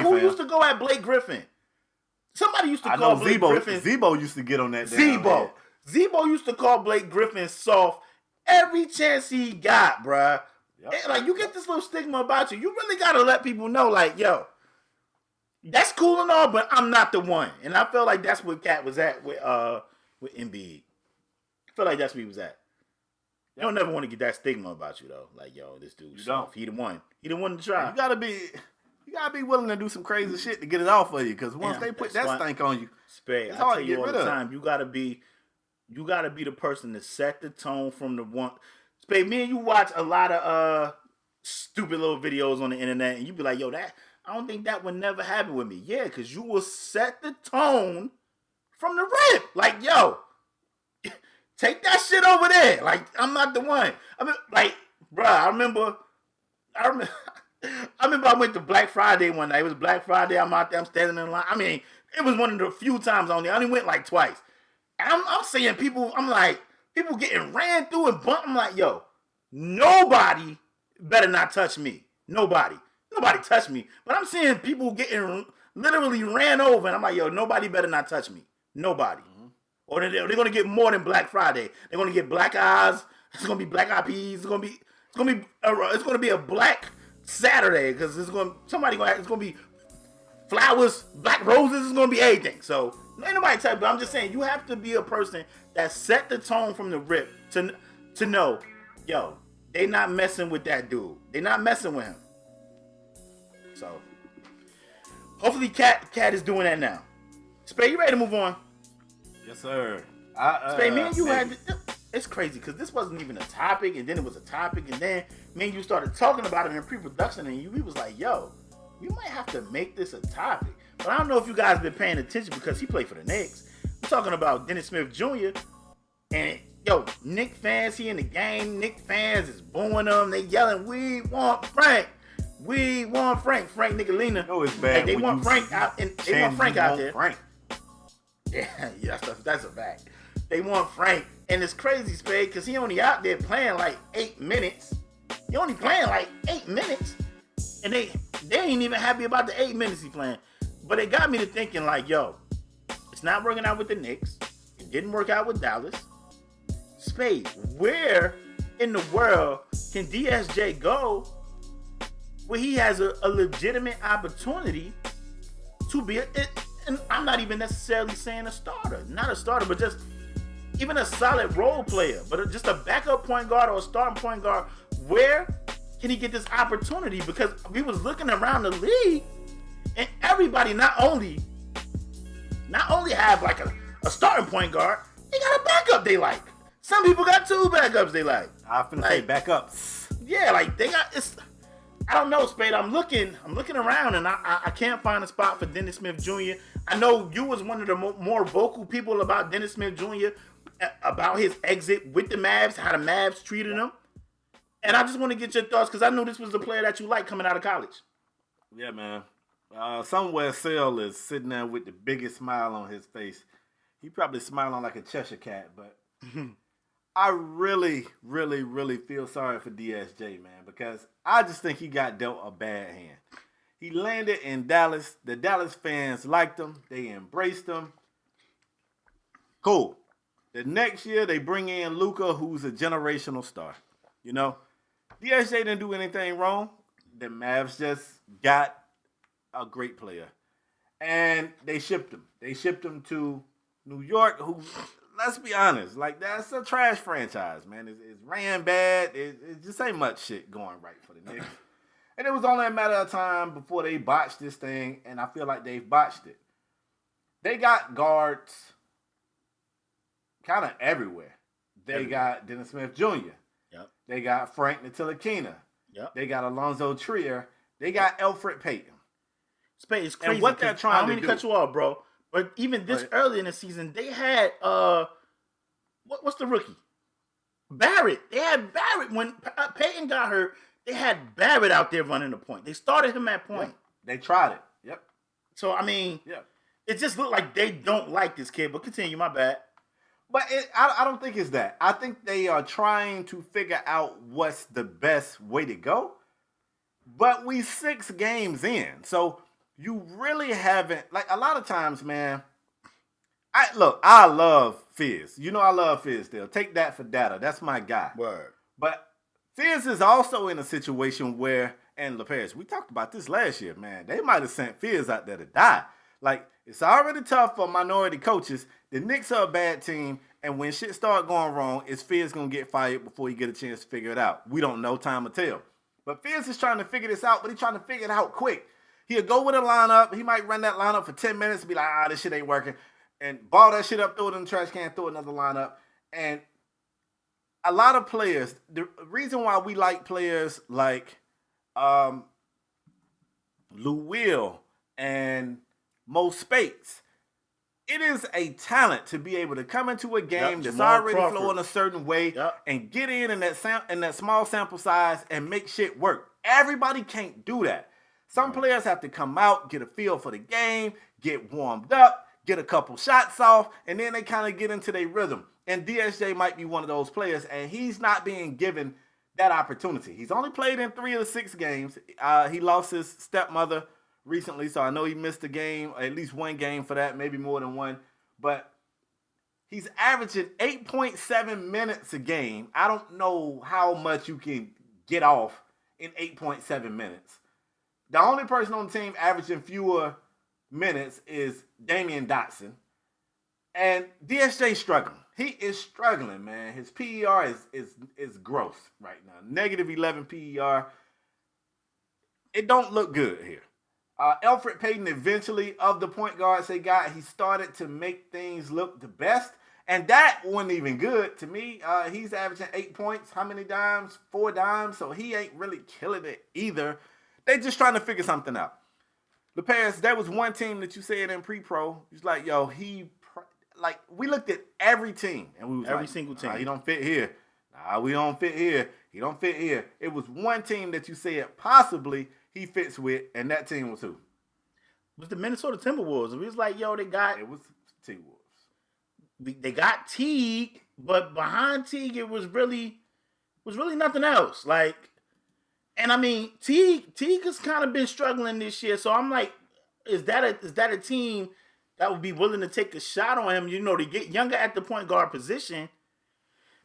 C: Who used to go at Blake Griffin? Somebody used to call Blake Griffin.
A: Zebo used to get on that.
C: Zebo used to call Blake Griffin soft every chance he got, bruh. Yep. Like, you get this little stigma about you. You really got to let people know, like, yo, that's cool and all, but I'm not the one. And I felt like that's where Cat was at with Embiid. I feel like that's where he was at. You don't never want to get that stigma about you though. Like, yo, this dude's soft. He the one. He the one to try.
A: You gotta be willing to do some crazy shit to get it off of you. Because once they put that stink on you, it's hard to get rid of.
C: Time, you gotta be the person to set the tone from the one. Spade, me and you watch a lot of stupid little videos on the internet, and you be like, yo, I don't think that would never happen with me. Yeah, because you will set the tone from the rip. Like, yo, take that shit over there. Like, I'm not the one. I mean, like, bruh, I remember I went to Black Friday one night. It was Black Friday. I'm out there. I'm standing in line. I mean, it was one of the few times I only went like twice. And I'm seeing people, people getting ran through and bumped. I'm like, yo, nobody better not touch me. Nobody touch me. But I'm seeing people getting literally ran over. And I'm like, yo, nobody better not touch me. Nobody. Mm-hmm. Or they're going to get more than Black Friday. They're going to get black eyes. It's going to be black eyed peas. It's going to be a black Saturday because it's going to be flowers, black roses. It's going to be everything. So ain't nobody tell you, but I'm just saying you have to be a person that set the tone from the rip to know, yo, they not messing with that dude. They not messing with him. So hopefully Cat is doing that now. Spade, you ready to move on?
A: Yes, sir.
C: Spade, me and you had. It's crazy because this wasn't even a topic, and then it was a topic, and then me and you started talking about it in pre-production, and we was like, yo, we might have to make this a topic. But I don't know if you guys been paying attention because he played for the Knicks. We're talking about Dennis Smith Jr. And yo, Knicks fans, he in the game. Knicks fans is booing him. They yelling, "We want Frank. We want Frank." Frank Nicolina.
A: No, it's bad.
C: They want Frank out, and they want Frank out there.
A: Frank.
C: Yeah, that's a fact. They want Frank, and it's crazy, Spade, because he only out there playing like 8 minutes. He only playing like 8 minutes, and they ain't even happy about the 8 minutes he playing. But it got me to thinking, like, yo, it's not working out with the Knicks. It didn't work out with Dallas. Spade, where in the world can DSJ go where he has a legitimate opportunity to be and I'm not even necessarily saying a starter. Not a starter, but just even a solid role player. But just a backup point guard or a starting point guard. Where can he get this opportunity? Because we was looking around the league and everybody not only have like a starting point guard, they got a backup they like. Some people got 2 backups they like.
A: I finna say backups.
C: Yeah, like they got it's. I don't know, Spade. I'm looking around and I can't find a spot for Dennis Smith Jr. I know you was one of the more vocal people about Dennis Smith Jr. About his exit with the Mavs, how the Mavs treated him. And I just want to get your thoughts because I knew this was the player that you like coming out of college.
A: Yeah, man. Somewhere Sale is sitting there with the biggest smile on his face. He probably smiling like a Cheshire cat, but I really, really, really feel sorry for DSJ, man, because I just think he got dealt a bad hand. He landed in Dallas. The Dallas fans liked him. They embraced him. Cool. The next year, they bring in Luka, who's a generational star. You know, DSJ didn't do anything wrong. The Mavs just got a great player. And they shipped him. They shipped him to New York, who, let's be honest, like, that's a trash franchise, man. It's ran bad. It just ain't much shit going right for the Knicks. And it was only a matter of time before they botched this thing, and I feel like they've botched it. They got guards kind of everywhere. They got Dennis Smith Jr.
C: Yep.
A: They got Frank Ntilikina.
C: Yep.
A: They got Alonzo Trier. They got Elfrid Payton.
C: Spade, it's crazy.
A: And what they're trying to do.
C: I don't mean to cut you off, bro. But even this early in the season, they had what's the rookie? Barrett. They had Barrett when Payton got hurt. They had Barrett out there running the point. They started him at point.
A: Yep. They tried it. Yep.
C: So I mean, it just looked like they don't like this kid. But continue, my bad.
A: But I don't think it's that. I think they are trying to figure out what's the best way to go. But we 6 games in, so you really haven't, like, a lot of times, man. I love Fizz. You know I love Fizz still. Take that for data. That's my guy.
C: Word.
A: But Fizz is also in a situation where, and LePage, we talked about this last year, man. They might have sent Fizz out there to die. Like, it's already tough for minority coaches. The Knicks are a bad team, and when shit start going wrong, is Fizz going to get fired before you get a chance to figure it out? We don't know. Time will tell. But Fizz is trying to figure this out, but he's trying to figure it out quick. He'll go with a lineup. He might run that lineup for 10 minutes and be like, this shit ain't working. And ball that shit up, throw it in the trash can, throw another lineup. And a lot of players, the reason why we like players like Lou Will and Mo Spates. It is a talent to be able to come into a game that's already flowing a certain way and get in that small sample size and make shit work. Everybody can't do that. Some players have to come out, get a feel for the game, get warmed up, get a couple shots off, and then they kind of get into their rhythm. And DSJ might be one of those players, and he's not being given that opportunity. He's only played in 3 of the 6 games. He lost his stepmother recently, so I know he missed a game, at least one game for that, maybe more than one. But he's averaging 8.7 minutes a game. I don't know how much you can get off in 8.7 minutes. The only person on the team averaging fewer minutes is Damian Dotson. And DSJ struggling. He is struggling, man. His PER is gross right now. Negative 11 PER. It don't look good here. Elfrid Payton eventually, of the point guards they got, he started to make things look the best. And that wasn't even good to me. He's averaging 8 points. How many dimes? 4 dimes. So he ain't really killing it either. They just trying to figure something out. LePaz, there was one team that you said in pre-pro. He's like, yo, we looked at every team. And we was
C: every single team.
A: Nah, he don't fit here. Nah, we don't fit here. He don't fit here. It was one team that you said possibly he fits with, and that team was who?
C: It was the Minnesota Timberwolves. We was like, yo,
A: It was T-Wolves.
C: They got Teague, but behind Teague, it was really nothing else. Like, and I mean, Teague has kind of been struggling this year. So I'm like, is that a team that would be willing to take a shot on him? You know, to get younger at the point guard position,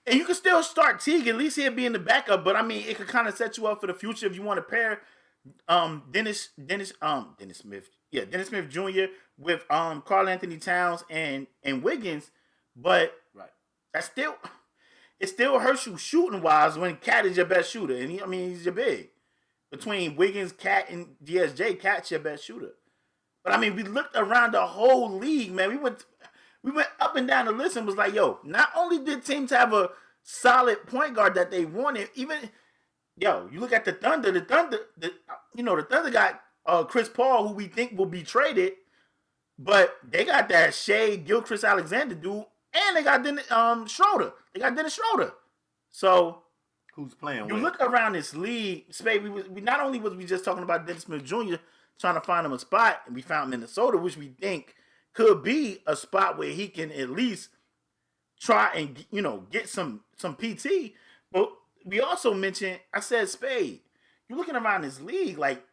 C: and you can still start Teague. At least he'll be in the backup. But I mean, it could kind of set you up for the future if you want to pair Dennis Smith Jr. with Karl Anthony Towns and Wiggins. But it still hurts you shooting wise when Cat is your best shooter, and he's your big. Between Wiggins, Cat, and DSJ, Cat's your best shooter. But I mean, we looked around the whole league, man. We went up and down the list and was like, yo, not only did teams have a solid point guard that they wanted, you look at the Thunder. The Thunder got Chris Paul, who we think will be traded, but they got that Shea Gilchrist Alexander dude, and they got Dennis Schroeder. They got Dennis Schroeder. So
A: who's playing?
C: You look around this league, Spade. We not only was we just talking about Dennis Smith Jr. trying to find him a spot, and we found Minnesota, which we think could be a spot where he can at least try and get some PT. But we also mentioned, I said, Spade, you're looking around this league, like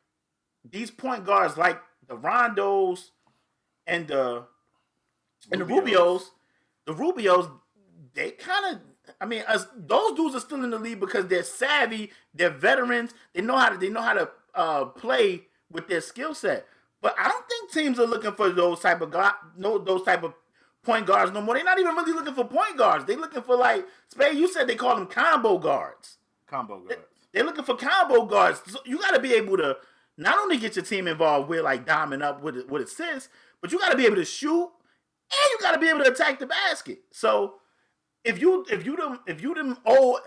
C: these point guards like the Rondos and the Rubios. The Rubios, they kind of, those dudes are still in the league because they're savvy, they're veterans, they know how to play with their skill set. But I don't think teams are looking for those type of point guards no more. They're not even really looking for point guards. They're looking for, like, Spade, you said they call them combo guards. They're looking for combo guards. So you got to be able to not only get your team involved with, like, diming up with assists, but you got to be able to shoot, and you got to be able to attack the basket. So if you them old,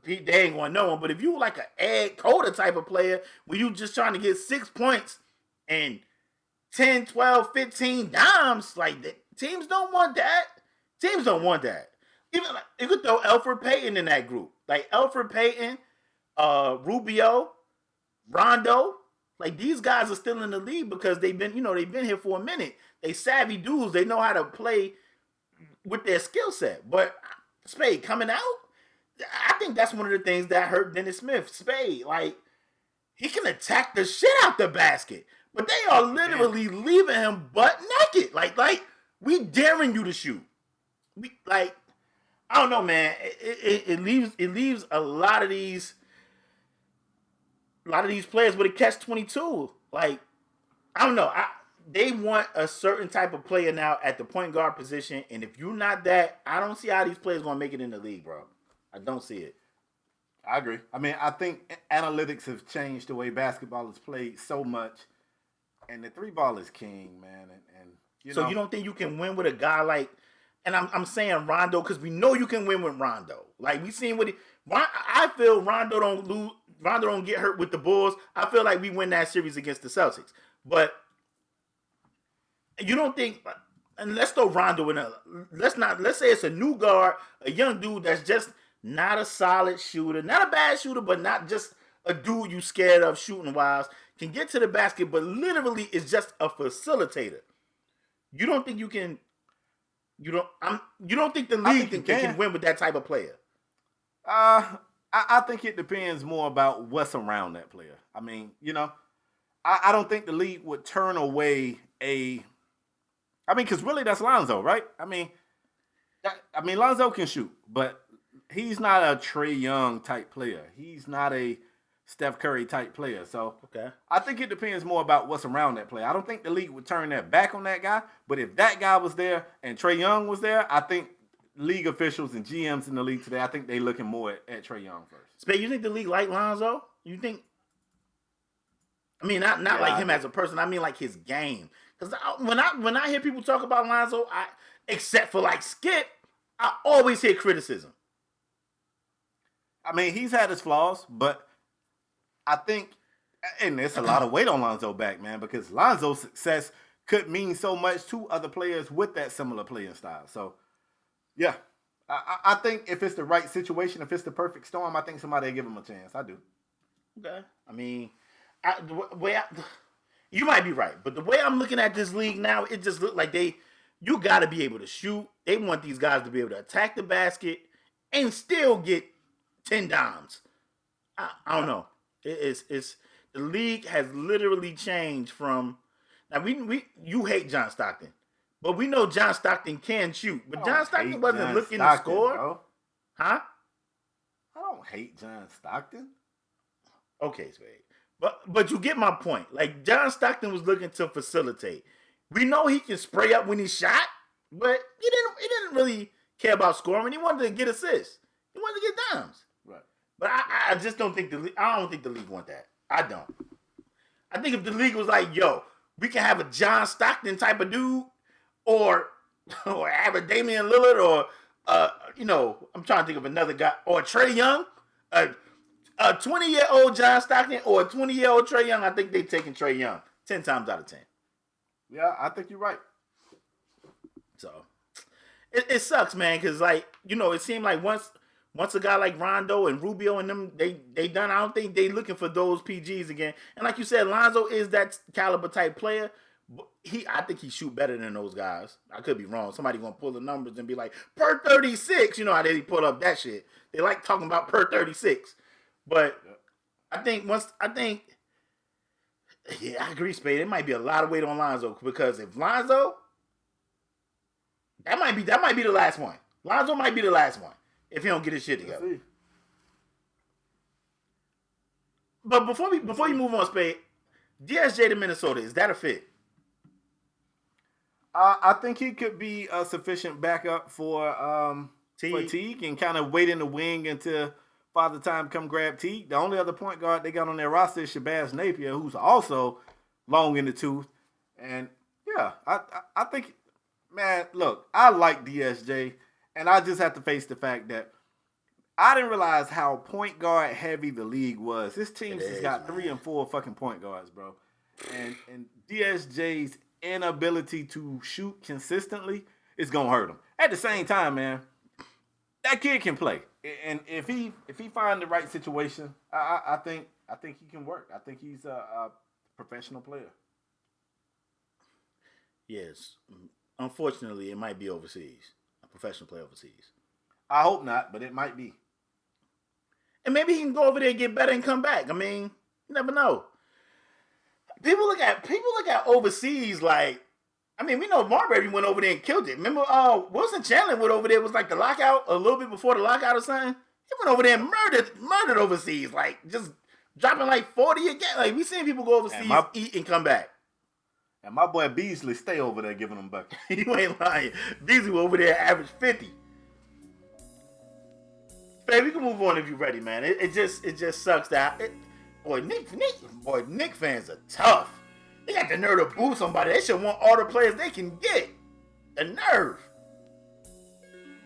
C: they ain't gonna know him, but if you like an Ed Cota type of player where you just trying to get 6 points and 10, 12, 15 dimes, like teams don't want that. Teams don't want that. Even like, you could throw Elfrid Payton in that group, like Elfrid Payton, Rubio, Rondo. Like, these guys are still in the league because they've been here for a minute. They savvy dudes. They know how to play with their skill set. But Spade coming out, I think that's one of the things that hurt Dennis Smith. Spade, like, he can attack the shit out the basket, but they are literally leaving him butt naked. Like we daring you to shoot. I don't know, man. It leaves a lot of these players with a catch-22. Like, I don't know. They want a certain type of player now at the point guard position, and if you're not that, I don't see how these players going to make it in the league, bro. I don't see it.
A: I agree. I mean, I think analytics have changed the way basketball is played so much, and the 3-ball is king, man. And you
C: don't think you can win with a guy like, and I'm saying Rondo because we know you can win with Rondo. Like, we seen what I feel Rondo don't lose. Rondo don't get hurt with the Bulls, I feel like we win that series against the Celtics. But you don't think, and let's throw Rondo in let's say it's a new guard, a young dude that's just not a solid shooter, not a bad shooter, but not just a dude you scared of shooting wise, can get to the basket, but literally is just a facilitator. You don't think you can? You don't think the league can win with that type of player?
A: I think it depends more about what's around that player. I mean, I don't think the league would turn away because really that's Lonzo, right? I mean, Lonzo can shoot, but he's not a Trae Young type player. He's not a Steph Curry type player. So I think it depends more about what's around that player. I don't think the league would turn their back on that guy, but if that guy was there and Trae Young was there, I think league officials and GMs in the league today, I think they're looking more at Trae Young first.
C: Spade, you think the league like Lonzo? You think? I mean, not like him as a person. I mean, like his game. Because when I hear people talk about Lonzo, except for like Skip, I always hear criticism.
A: I mean, he's had his flaws, but I think, and there's a lot of weight on Lonzo back, man, because Lonzo's success could mean so much to other players with that similar playing style. So, yeah, I think if it's the right situation, if it's the perfect storm, I think somebody will give him a chance. I do.
C: Okay. I mean, you might be right, but the way I'm looking at this league now, it just looks like you got to be able to shoot. They want these guys to be able to attack the basket and still get 10 dimes. I don't know. It's the league has literally changed from now. You hate John Stockton, but we know John Stockton can shoot. But John Stockton wasn't looking to score,
A: bro.
C: Huh?
A: I don't hate John Stockton.
C: Okay, Spade. But you get my point. Like John Stockton was looking to facilitate. We know he can spray up when he shot, but he didn't really care about scoring. He wanted to get assists. He wanted to get dimes.
A: Right.
C: But I just don't think I don't think the league want that. I don't. I think if the league was like, yo, we can have a John Stockton type of dude, or have a Damian Lillard, or I'm trying to think of another guy, or Trae Young, a 20-year-old John Stockton or a 20-year-old Trae Young, I think they're taking Trae Young 10 times out of 10.
A: Yeah, I think you're right.
C: So it sucks, man, because it seemed like once a guy like Rondo and Rubio and them, they done. I don't think they looking for those PGs again. And like you said, Lonzo is that caliber type player. I think he shoot better than those guys. I could be wrong. Somebody gonna pull the numbers and be like, per 36. You know how they pull up that shit. They like talking about per 36. But I think I agree, Spade. It might be a lot of weight on Lonzo, because if Lonzo, that might be the last one. Lonzo might be the last one if he don't get his shit together. But before you move on, Spade, DSJ to Minnesota, is that a fit?
A: I think he could be a sufficient backup for Teague and kind of wait in the wing until Father Time come grab Teague. The only other point guard they got on their roster is Shabazz Napier, who's also long in the tooth. And yeah, I think, man, look, I like DSJ, and I just have to face the fact that I didn't realize how point guard heavy the league was. This team has got 3 and 4 fucking point guards, bro. And DSJ's inability to shoot consistently is gonna hurt him. At the same time, man, that kid can play, and if he find the right situation, I think he can work. I think he's a professional player.
C: Yes, unfortunately, it might be overseas. A professional player overseas.
A: I hope not, but it might be.
C: And maybe he can go over there and get better and come back. I mean, you never know. People look at overseas like, I mean, we know Marbury went over there and killed it. Remember, Wilson Chandler went over there. It was like the lockout, a little bit before the lockout or something. He went over there and murdered overseas, like just dropping like 40 again. Like we seen people go overseas, eat and come back.
A: And my boy Beasley stay over there giving them buckets.
C: You ain't lying. Beasley over there average 50. Babe, we can move on if you're ready, man. It just sucks that Nick fans are tough. They got the nerve to boo somebody. They should want all the players they can get. The nerve.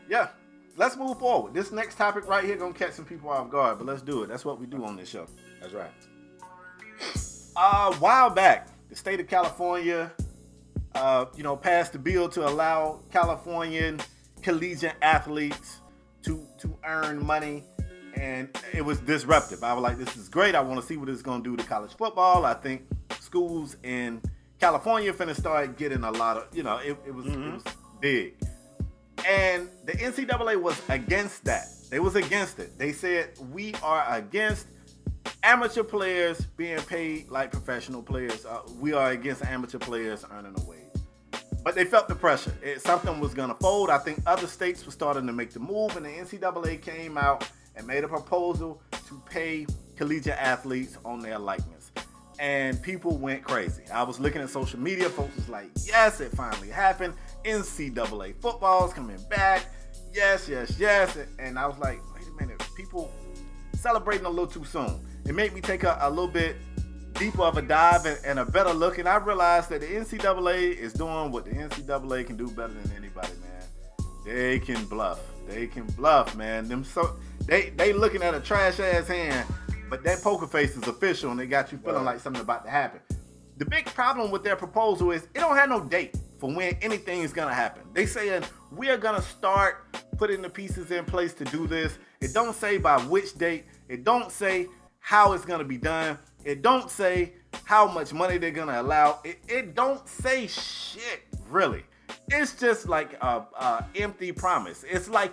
A: Yeah. let's move forward. This next topic right here gonna catch some people off guard, but let's do it. That's what we do on this show.
C: That's right.
A: A while back, the state of California, passed the bill to allow Californian collegiate athletes to earn money, and it was disruptive. I was like, this is great. I want to see what it's going to do to college football. I think schools in California finna start getting a lot of, it was big. And the NCAA was against that. They was against it. They said, we are against amateur players being paid like professional players. We are against amateur players earning a wage. But they felt the pressure. Something was going to fold. I think other states were starting to make the move, and the NCAA came out and made a proposal to pay collegiate athletes on their likeness. And people went crazy. I was looking at social media. Folks was like, yes, it finally happened. NCAA football's coming back. Yes, yes, yes. And I was like, wait a minute. People celebrating a little too soon. It made me take a little bit deeper of a dive and a better look. And I realized that the NCAA is doing what the NCAA can do better than anybody, man. They can bluff. They can bluff, man. They looking at a trash ass hand, but that poker face is official, and they got you feeling like something about to happen. The big problem with their proposal is it don't have no date for when anything is gonna happen. They saying we are gonna start putting the pieces in place to do this. It don't say by which date. It don't say how it's gonna be done. It don't say how much money they're gonna allow. It don't say shit, really. It's just like a empty promise. It's like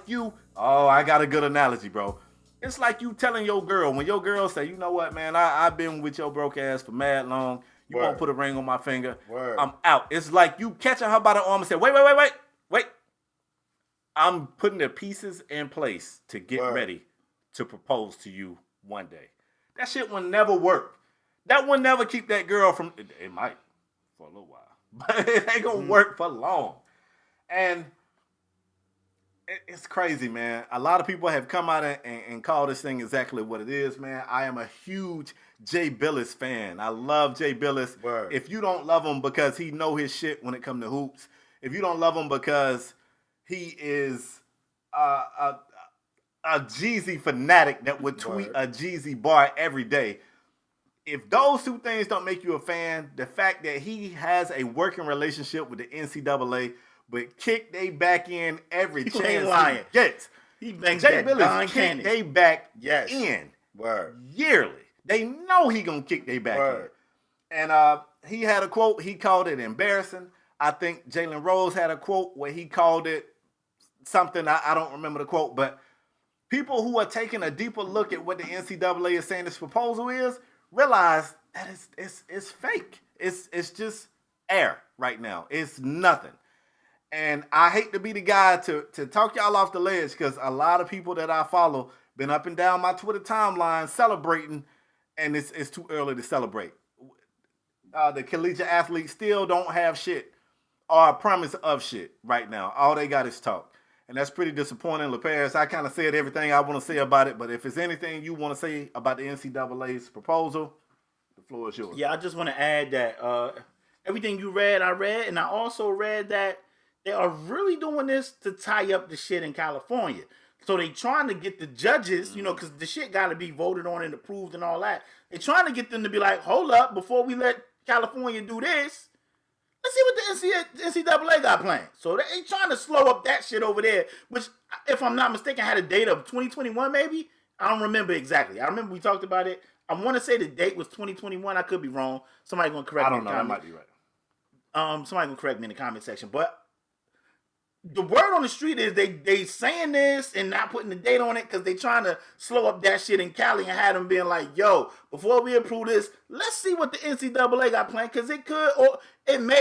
A: I got a good analogy, bro. It's like you telling your girl, when your girl say, you know what, man, I've been with your broke ass for mad long. You won't put a ring on my finger. I'm out. It's like you catching her by the arm and say, wait. I'm putting the pieces in place to get ready to propose to you one day. That shit will never work. That will never keep that girl from, it might for a little while, but it ain't gonna work for long. And it's crazy, man. A lot of people have come out and called this thing exactly what it is, man. I am a huge Jay Billis fan. I love Jay Billis. If you don't love him because he know his shit when it comes to hoops, if you don't love him because he is a Jeezy fanatic that would tweet a Jeezy bar every day, if those two things don't make you a fan, the fact that he has a working relationship with the NCAA, but kick they back in every chance he gets.
C: He bangs
A: Jay
C: that
A: Billis
C: Don
A: kick
C: Candy.
A: they back in yearly. They know he gonna kick they back in. And he had a quote. He called it embarrassing. I think Jalen Rose had a quote where he called it something. I don't remember the quote, but people who are taking a deeper look at what the NCAA is saying this proposal is realize that it's fake. It's just air right now. It's nothing. And I hate to be the guy to talk y'all off the ledge, because a lot of people that I follow been up and down my Twitter timeline celebrating, and it's too early to celebrate. The collegiate athletes still don't have shit or a promise of shit right now. All they got is talk. And that's pretty disappointing. LaParis, I kind of said everything I want to say about it, but if there's anything you want to say about the NCAA's proposal, the floor is yours.
C: Yeah, I just want to add that everything you read, I read, and I also read that they are really doing this to tie up the shit in California. So they trying to get the judges, because the shit got to be voted on and approved and all that. They trying to get them to be like, hold up, before we let California do this, let's see what the NCAA got planned. So they trying to slow up that shit over there, which, if I'm not mistaken, had a date of 2021 maybe? I don't remember exactly. I remember we talked about it. I want to say the date was 2021. I could be wrong. Somebody going to correct me in the comments.
A: I don't know. That might be right.
C: Somebody going to correct me in the comment section. But the word on the street is they saying this and not putting the date on it because they trying to slow up that shit in Cali and have them being like, yo, before we approve this, let's see what the NCAA got planned, because it could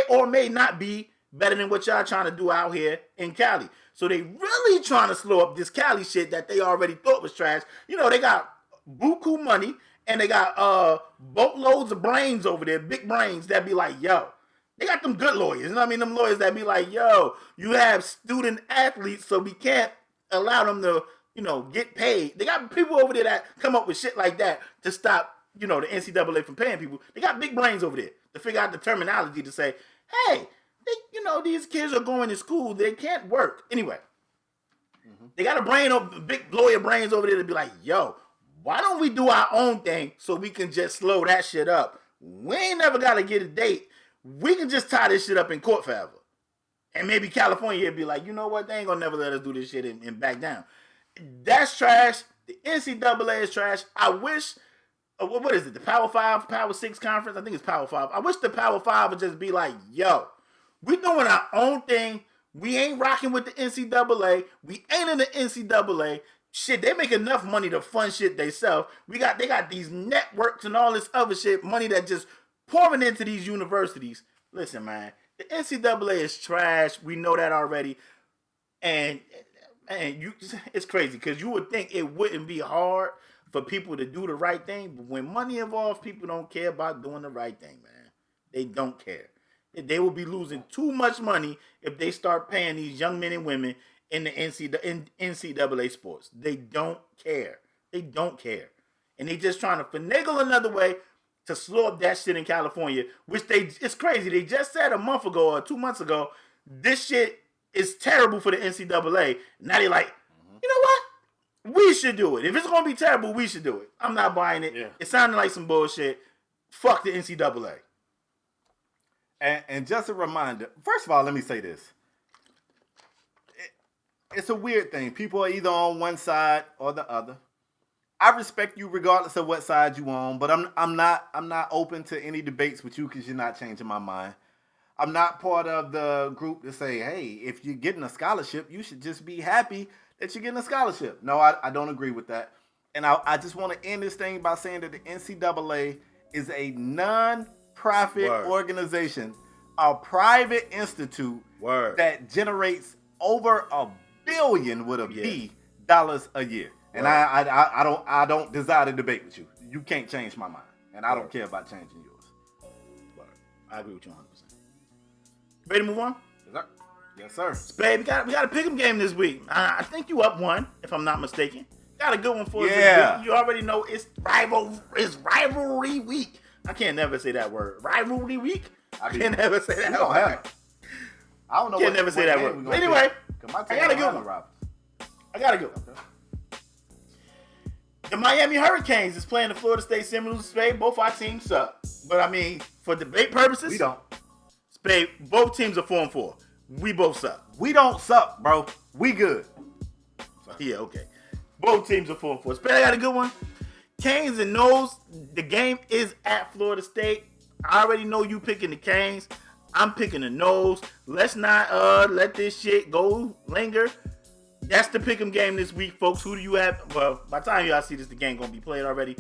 C: or may not be better than what y'all trying to do out here in Cali. So they really trying to slow up this Cali shit that they already thought was trash. They got buku money and they got boatloads of brains over there, big brains that be like, yo. They got them good lawyers. You know what I mean? Them lawyers that be like, yo, you have student athletes, so we can't allow them to, get paid. They got people over there that come up with shit like that to stop, the NCAA from paying people. They got big brains over there to figure out the terminology to say, hey, these kids are going to school. They can't work. Anyway, They got a big blow your brains over there to be like, yo, why don't we do our own thing so we can just slow that shit up? We ain't never got to get a date. We can just tie this shit up in court forever. And maybe California would be like, you know what? They ain't going to never let us do this shit and back down. That's trash. The NCAA is trash. I wish, what is it? The Power 5, Power 6 conference? I think it's Power 5. I wish the Power 5 would just be like, yo, we doing our own thing. We ain't rocking with the NCAA. We ain't in the NCAA. Shit, they make enough money to fund shit themselves. They got these networks and all this other shit, money that just pouring into these universities. Listen, man, the NCAA is trash. We know that already. And it's crazy because you would think it wouldn't be hard for people to do the right thing. But when money involves, people don't care about doing the right thing, man. They don't care. They will be losing too much money if they start paying these young men and women in the NCAA sports. They don't care. They don't care. And they just trying to finagle another way to slow up that shit in California, which it's crazy. They just said a month ago or 2 months ago, this shit is terrible for the NCAA. Now they're like, you know what? We should do it. If it's going to be terrible, we should do it. I'm not buying it. Yeah. It sounded like some bullshit. Fuck the NCAA.
A: And just a reminder, first of all, let me say this. It's a weird thing. People are either on one side or the other. I respect you regardless of what side you on, but I'm not open to any debates with you because you're not changing my mind. I'm not part of the group to say, hey, if you're getting a scholarship, you should just be happy that you're getting a scholarship. No, I don't agree with that. And I just want to end this thing by saying that the NCAA is a non-profit organization, a private institute that generates over $1 billion with a B dollars a year. And I don't desire to debate with you. You can't change my mind, and I don't care about changing yours.
C: I agree with you 100%. Ready to move on?
A: Yes, sir.
C: Spade, we got a pick'em game this week. I think you up one, if I'm not mistaken. Got a good one for us this week. You already know it's rivalry week. I can't never say that word. Rivalry week? I can't never say that word.
A: I don't know.
C: Can't never say that word. But anyway, I got a good one. Okay. The Miami Hurricanes is playing the Florida State Seminoles. Spade, both our teams suck. But I mean, for debate purposes,
A: we don't.
C: Spade, both teams are 4-4. We both suck.
A: We don't suck, bro. We good.
C: Yeah, okay. Both teams are 4-4. Spade, I got a good one. Canes and Noles, the game is at Florida State. I already know you picking the Canes. I'm picking the Noles. Let's not let this shit go linger. That's the pick'em game this week, folks. Who do you have? Well, by the time y'all see this, the game gonna be played already.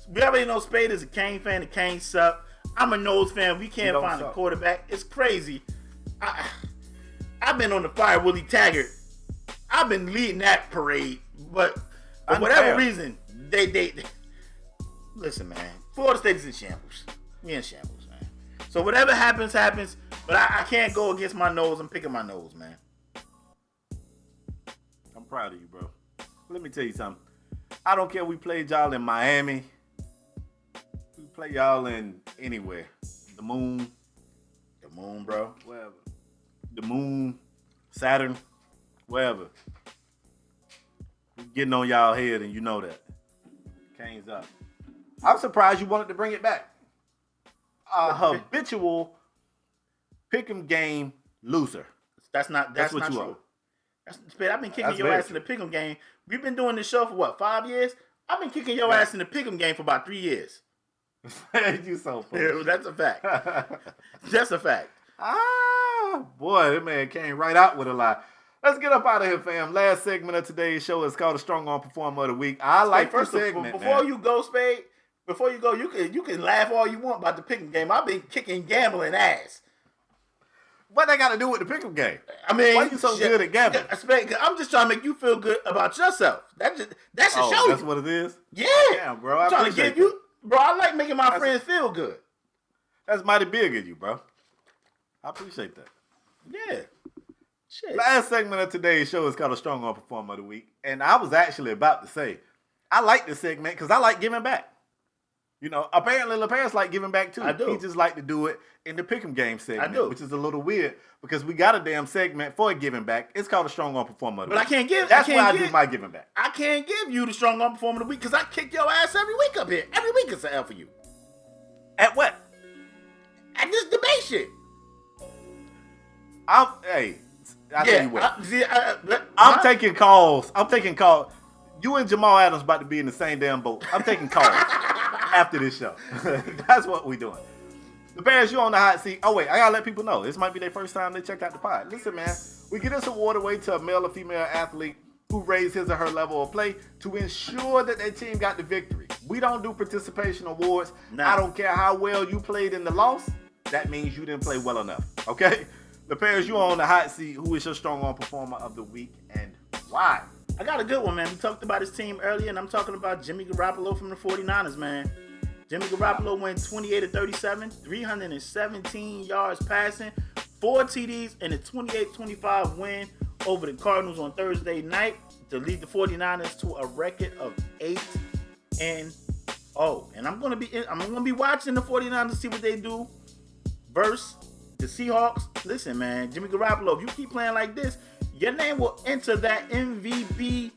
C: We already know Spade is a Cane fan. The Canes suck. I'm a Noles fan. We can't find a quarterback. It's crazy. I've been on the fire, Willie Taggart. I've been leading that parade, but for whatever reason, they listen, man. Florida State is in shambles. We in shambles, man. So whatever happens, happens. But I can't go against my nose. I'm picking my nose, man.
A: I'm proud of you, bro. Let me tell you something. I don't care if we played y'all in Miami. We play y'all in anywhere. The moon,
C: bro.
A: Wherever. The moon, Saturn, wherever. We getting on y'all head, and you know that. Canes up. I'm surprised you wanted to bring it back. Habitual pick'em game loser.
C: That's not
A: what
C: not
A: you
C: true. I've been kicking your ass in the pick'em game. We've been doing this show for what, 5 years? I've been kicking your ass in the pick'em game for about 3 years.
A: You so funny.
C: Yeah, that's a fact. That's a fact.
A: Boy, that man came right out with a lie. Let's get up out of here, fam. Last segment of today's show is called the Strong Arm Performer of the Week. I like first segment.
C: Before you go, Spade. Before you go, you can laugh all you want about the pick'em game. I've been kicking gambling ass.
A: What they got to do with the pick'em game?
C: I mean,
A: why you so good at gambling?
C: I'm just trying to make you feel good about yourself. That should show you.
A: That's what it is?
C: Yeah.
A: Damn, bro. I'm
C: trying to give you, bro. I like making my friends feel good.
A: That's mighty big of you, bro. I appreciate that.
C: Yeah. Shit.
A: Last segment of today's show is called a Strong Arm Performer of the Week. And I was actually about to say, I like this segment because I like giving back. You know, apparently LePairs like giving back too.
C: I do.
A: He just like to do it in the Pick'em game segment,
C: I do.
A: which is a little weird because we got a damn segment for giving back. It's called a Strong Arm Performer of the
C: But
A: Week.
C: I can't give.
A: That's why I do my giving back.
C: I can't give you the Strong Arm Performer of the Week because I kick your ass every week up here. Every week it's an L for you.
A: At what?
C: At this debate shit.
A: I'll tell you what.
C: I'm
A: taking calls. You and Jamal Adams about to be in the same damn boat. I'm taking calls after this show. That's what we doing. The Bears, you on the hot seat. Oh, wait, I got to let people know. This might be their first time they check out the pod. Listen, man, we give this award away to a male or female athlete who raised his or her level of play to ensure that their team got the victory. We don't do participation awards.
C: Nah.
A: I don't care how well you played in the loss. That means you didn't play well enough, okay? The Bears, you on the hot seat. Who is your Strong Arm Performer of the Week and why?
C: I got a good one, man. We talked about his team earlier, and I'm talking about Jimmy Garoppolo from the 49ers, man. Jimmy Garoppolo went 28-37, 317 yards passing, 4 TDs, and a 28-25 win over the Cardinals on Thursday night to lead the 49ers to a record of 8-0. And I'm gonna be watching the 49ers to see what they do versus the Seahawks. Listen, man, Jimmy Garoppolo, if you keep playing like this, your name will enter that MVP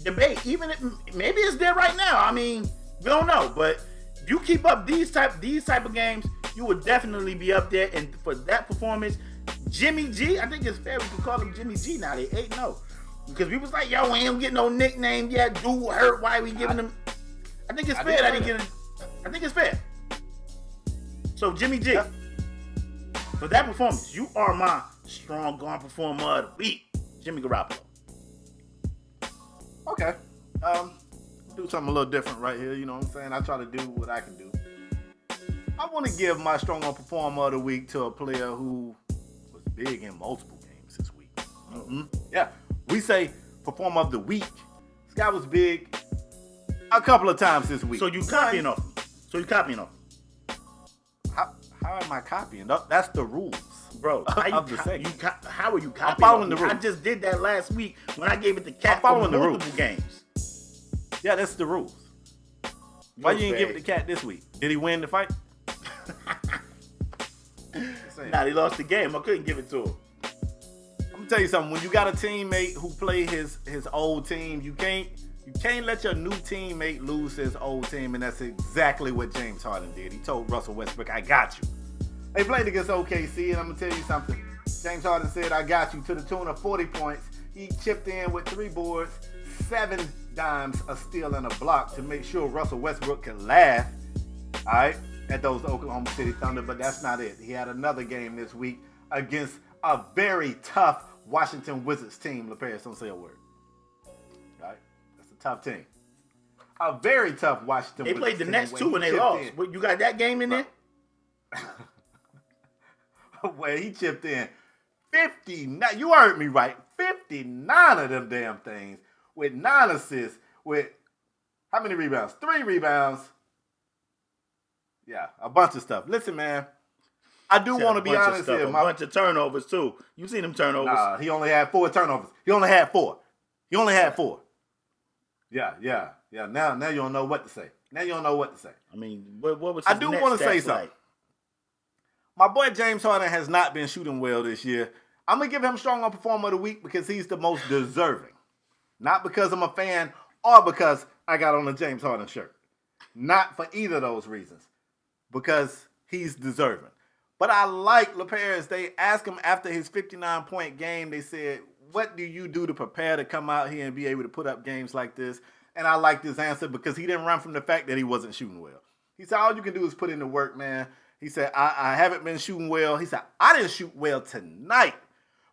C: debate. Even if maybe it's there right now. I mean, we don't know. But if you keep up these type of games, you will definitely be up there. And for that performance, Jimmy G, I think it's fair we can call him Jimmy G now. They 8-0. Because we was like, yo, we ain't getting no nickname yet. Dude hurt. Why we giving him? I think it's fair that he get. I think it's fair. So Jimmy G, for that performance, you are my Strong Arm Performer of the Week. Jimmy Garoppolo.
A: Okay. Do something a little different right here. You know what I'm saying? I try to do what I can do. I want to give my Strong Arm Performer of the Week to a player who was big in multiple games this week. Mm-hmm. Yeah. We say Performer of the Week. This guy was big a couple of times this week.
C: So you copying off me.
A: How am I copying? That's the rules.
C: Bro,
A: how are you
C: copying?
A: I'm following the rules.
C: I just did that last week when I gave it to Cat
A: I'm following
C: for
A: the
C: multiple games.
A: Yeah, that's the rules. Why you didn't give it to Cat this week? Did he win the fight?
C: Nah, he lost the game. I couldn't give it to him.
A: I'm gonna tell you something. When you got a teammate who played his old team, you can't let your new teammate lose his old team, and that's exactly what James Harden did. He told Russell Westbrook, "I got you." They played against OKC, and I'm gonna tell you something. James Harden said, "I got you," to the tune of 40 points. He chipped in with 3 boards, 7 dimes, a steal, and a block to make sure Russell Westbrook could laugh, all right, at those Oklahoma City Thunder. But that's not it. He had another game this week against a very tough Washington Wizards team. LePairs, don't say a word. All right? That's a tough team. A very tough Washington Wizards team.
C: They played the Nets too when they lost. You got that game in there?
A: Where he chipped in 59. You heard me right. 59 of them damn things with 9 assists with how many rebounds? 3 rebounds. Yeah, a bunch of stuff. Listen, man, I do want to be honest here.
C: A bunch of turnovers too. You seen them turnovers?
A: Nah, he only had 4 turnovers. He only had 4. Yeah. Now you don't know what to say.
C: I mean, what was his
A: I do want to say
C: stats
A: something.
C: like?
A: My boy James Harden has not been shooting well this year. I'm going to give him Strong Arm Performer of the Week because he's the most deserving. Not because I'm a fan or because I got on a James Harden shirt. Not for either of those reasons. Because he's deserving. But I like LePairs. They asked him after his 59-point game, they said, what do you do to prepare to come out here and be able to put up games like this? And I like this answer because he didn't run from the fact that he wasn't shooting well. He said, all you can do is put in the work, man. He said, I haven't been shooting well. He said, I didn't shoot well tonight.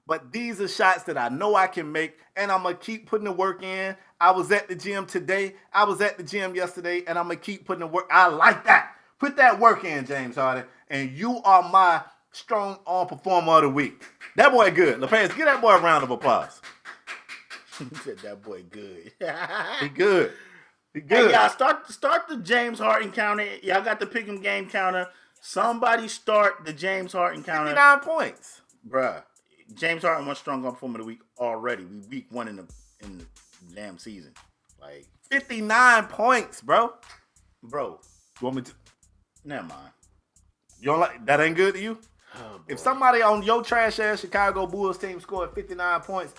A: But these are shots that I know I can make, and I'm going to keep putting the work in. I was at the gym today. I was at the gym yesterday, and I'm going to keep putting the work. I like that. Put that work in, James Harden, and you are my Strong Arm Performer of the Week. That boy good. LePairs, give that boy a round of applause.
C: He said that boy good.
A: He good.
C: Hey, y'all, start the James Harden counter. Y'all got the Pick'em game counter. Somebody start the James Harden counter.
A: 59 points.
C: Bruh. James Harden won Strong Arm Performer of the Week already. We week 1 in the damn season. Like
A: 59 points, bro.
C: Bro,
A: You want me to?
C: Never mind.
A: You don't like that? Ain't good to you?
C: Oh,
A: If somebody on your trash ass Chicago Bulls team scored 59 points,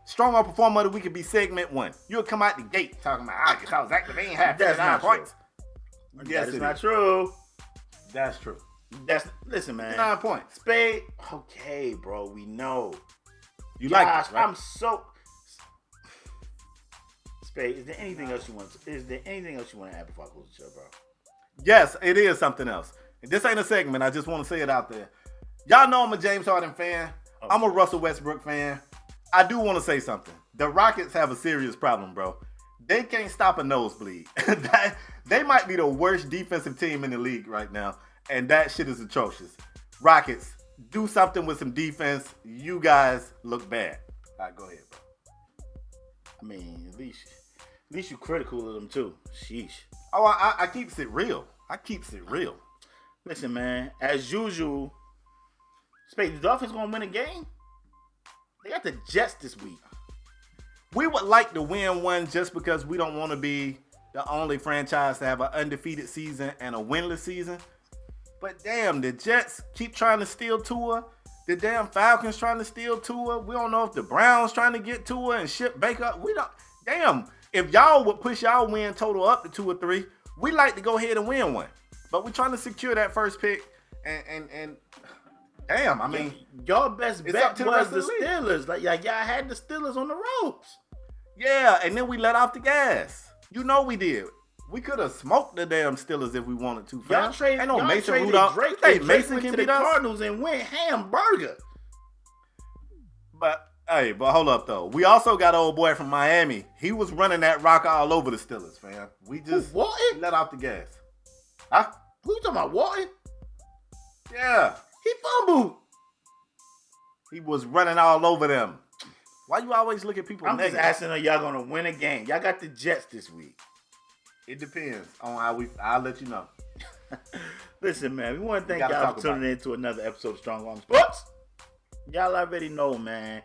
A: strong on performer of the week could be segment 1. You'll come out the gate talking about, I was active, ain't have 59 points.
C: Yes, that's not true.
A: That's true.
C: Listen, man.
A: 59 points.
C: Spade. Okay, bro. We know.
A: You
C: Josh,
A: like this, right?
C: I'm so. Spade. Is there anything else you want? Is there anything else you want to add before I close the show, bro?
A: Yes, it is something else. And this ain't a segment. I just want to say it out there. Y'all know I'm a James Harden fan. Okay. I'm a Russell Westbrook fan. I do want to say something. The Rockets have a serious problem, bro. They can't stop a nosebleed. They might be the worst defensive team in the league right now, and that shit is atrocious. Rockets, do something with some defense. You guys look bad. All right, go ahead, bro.
C: I mean, at least you critical of them too. Sheesh.
A: Oh, I keeps it real.
C: Listen, man. As usual, Spade, the Dolphins gonna win a game? They got the Jets this week.
A: We would like to win one just because we don't want to be the only franchise to have an undefeated season and a winless season. But damn, the Jets keep trying to steal Tua. The damn Falcons trying to steal Tua. We don't know if the Browns trying to get Tua and ship Baker. We don't. Damn, if y'all would push y'all win total up to 2 or 3, we like to go ahead and win one. But we're trying to secure that first pick. And damn, I mean,
C: y'all best bet was the Steelers. Like y'all had the Steelers on the ropes.
A: Yeah, and then we let off the gas. You know we did. We could have smoked the damn Steelers if we wanted to.
C: Y'all traded
A: Mason Rudolph.
C: Drake. Hey, Mason can beat the Cardinals and win hamburger.
A: But hold up though. We also got an old boy from Miami. He was running that rock all over the Steelers, fam. We just let off the gas. Huh?
C: Who you talking about, Walton?
A: Yeah.
C: He fumbled.
A: He was running all over them. Why you always look at people negative?
C: I'm just asking, are y'all going to win a game? Y'all got the Jets this week.
A: It depends on how I'll let you know.
C: Listen, man, we want to thank y'all for tuning in to another episode of Strong Arm Sports. Y'all already know, man.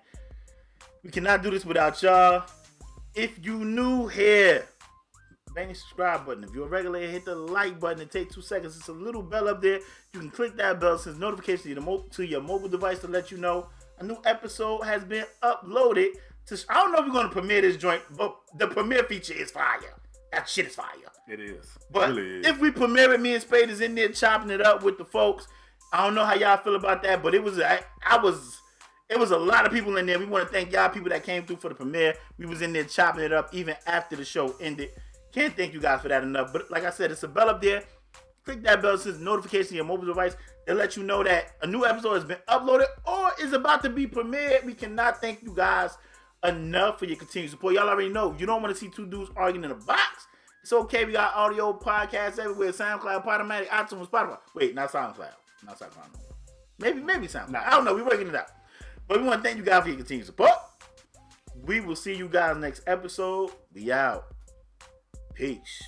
C: We cannot do this without y'all. If you new here, bang the subscribe button. If you're a regular, hit the like button. It takes 2 seconds. It's a little bell up there. You can click that bell since notifications to your mobile device to let you know a new episode has been uploaded. I don't know if we're going to premiere this joint, but the premiere feature is fire. That shit is fire.
A: It is.
C: But really is. If we premiere it, me and Spade is in there chopping it up with the folks. I don't know how y'all feel about that, but it was a lot of people in there. We want to thank y'all people that came through for the premiere. We was in there chopping it up even after the show ended. Can't thank you guys for that enough. But like I said, it's a bell up there. Click that bell since notification to your mobile device. They'll let you know that a new episode has been uploaded or is about to be premiered. We cannot thank you guys enough for your continued support. Y'all already know. You don't want to see two dudes arguing in a box. It's okay. We got audio podcasts everywhere. SoundCloud, UPodOmatic, iTunes, Spotify. Wait, not SoundCloud. Not SoundCloud. Maybe SoundCloud. I don't know. We're working it out. But we want to thank you guys for your continued support. We will see you guys next episode. We out. Peace.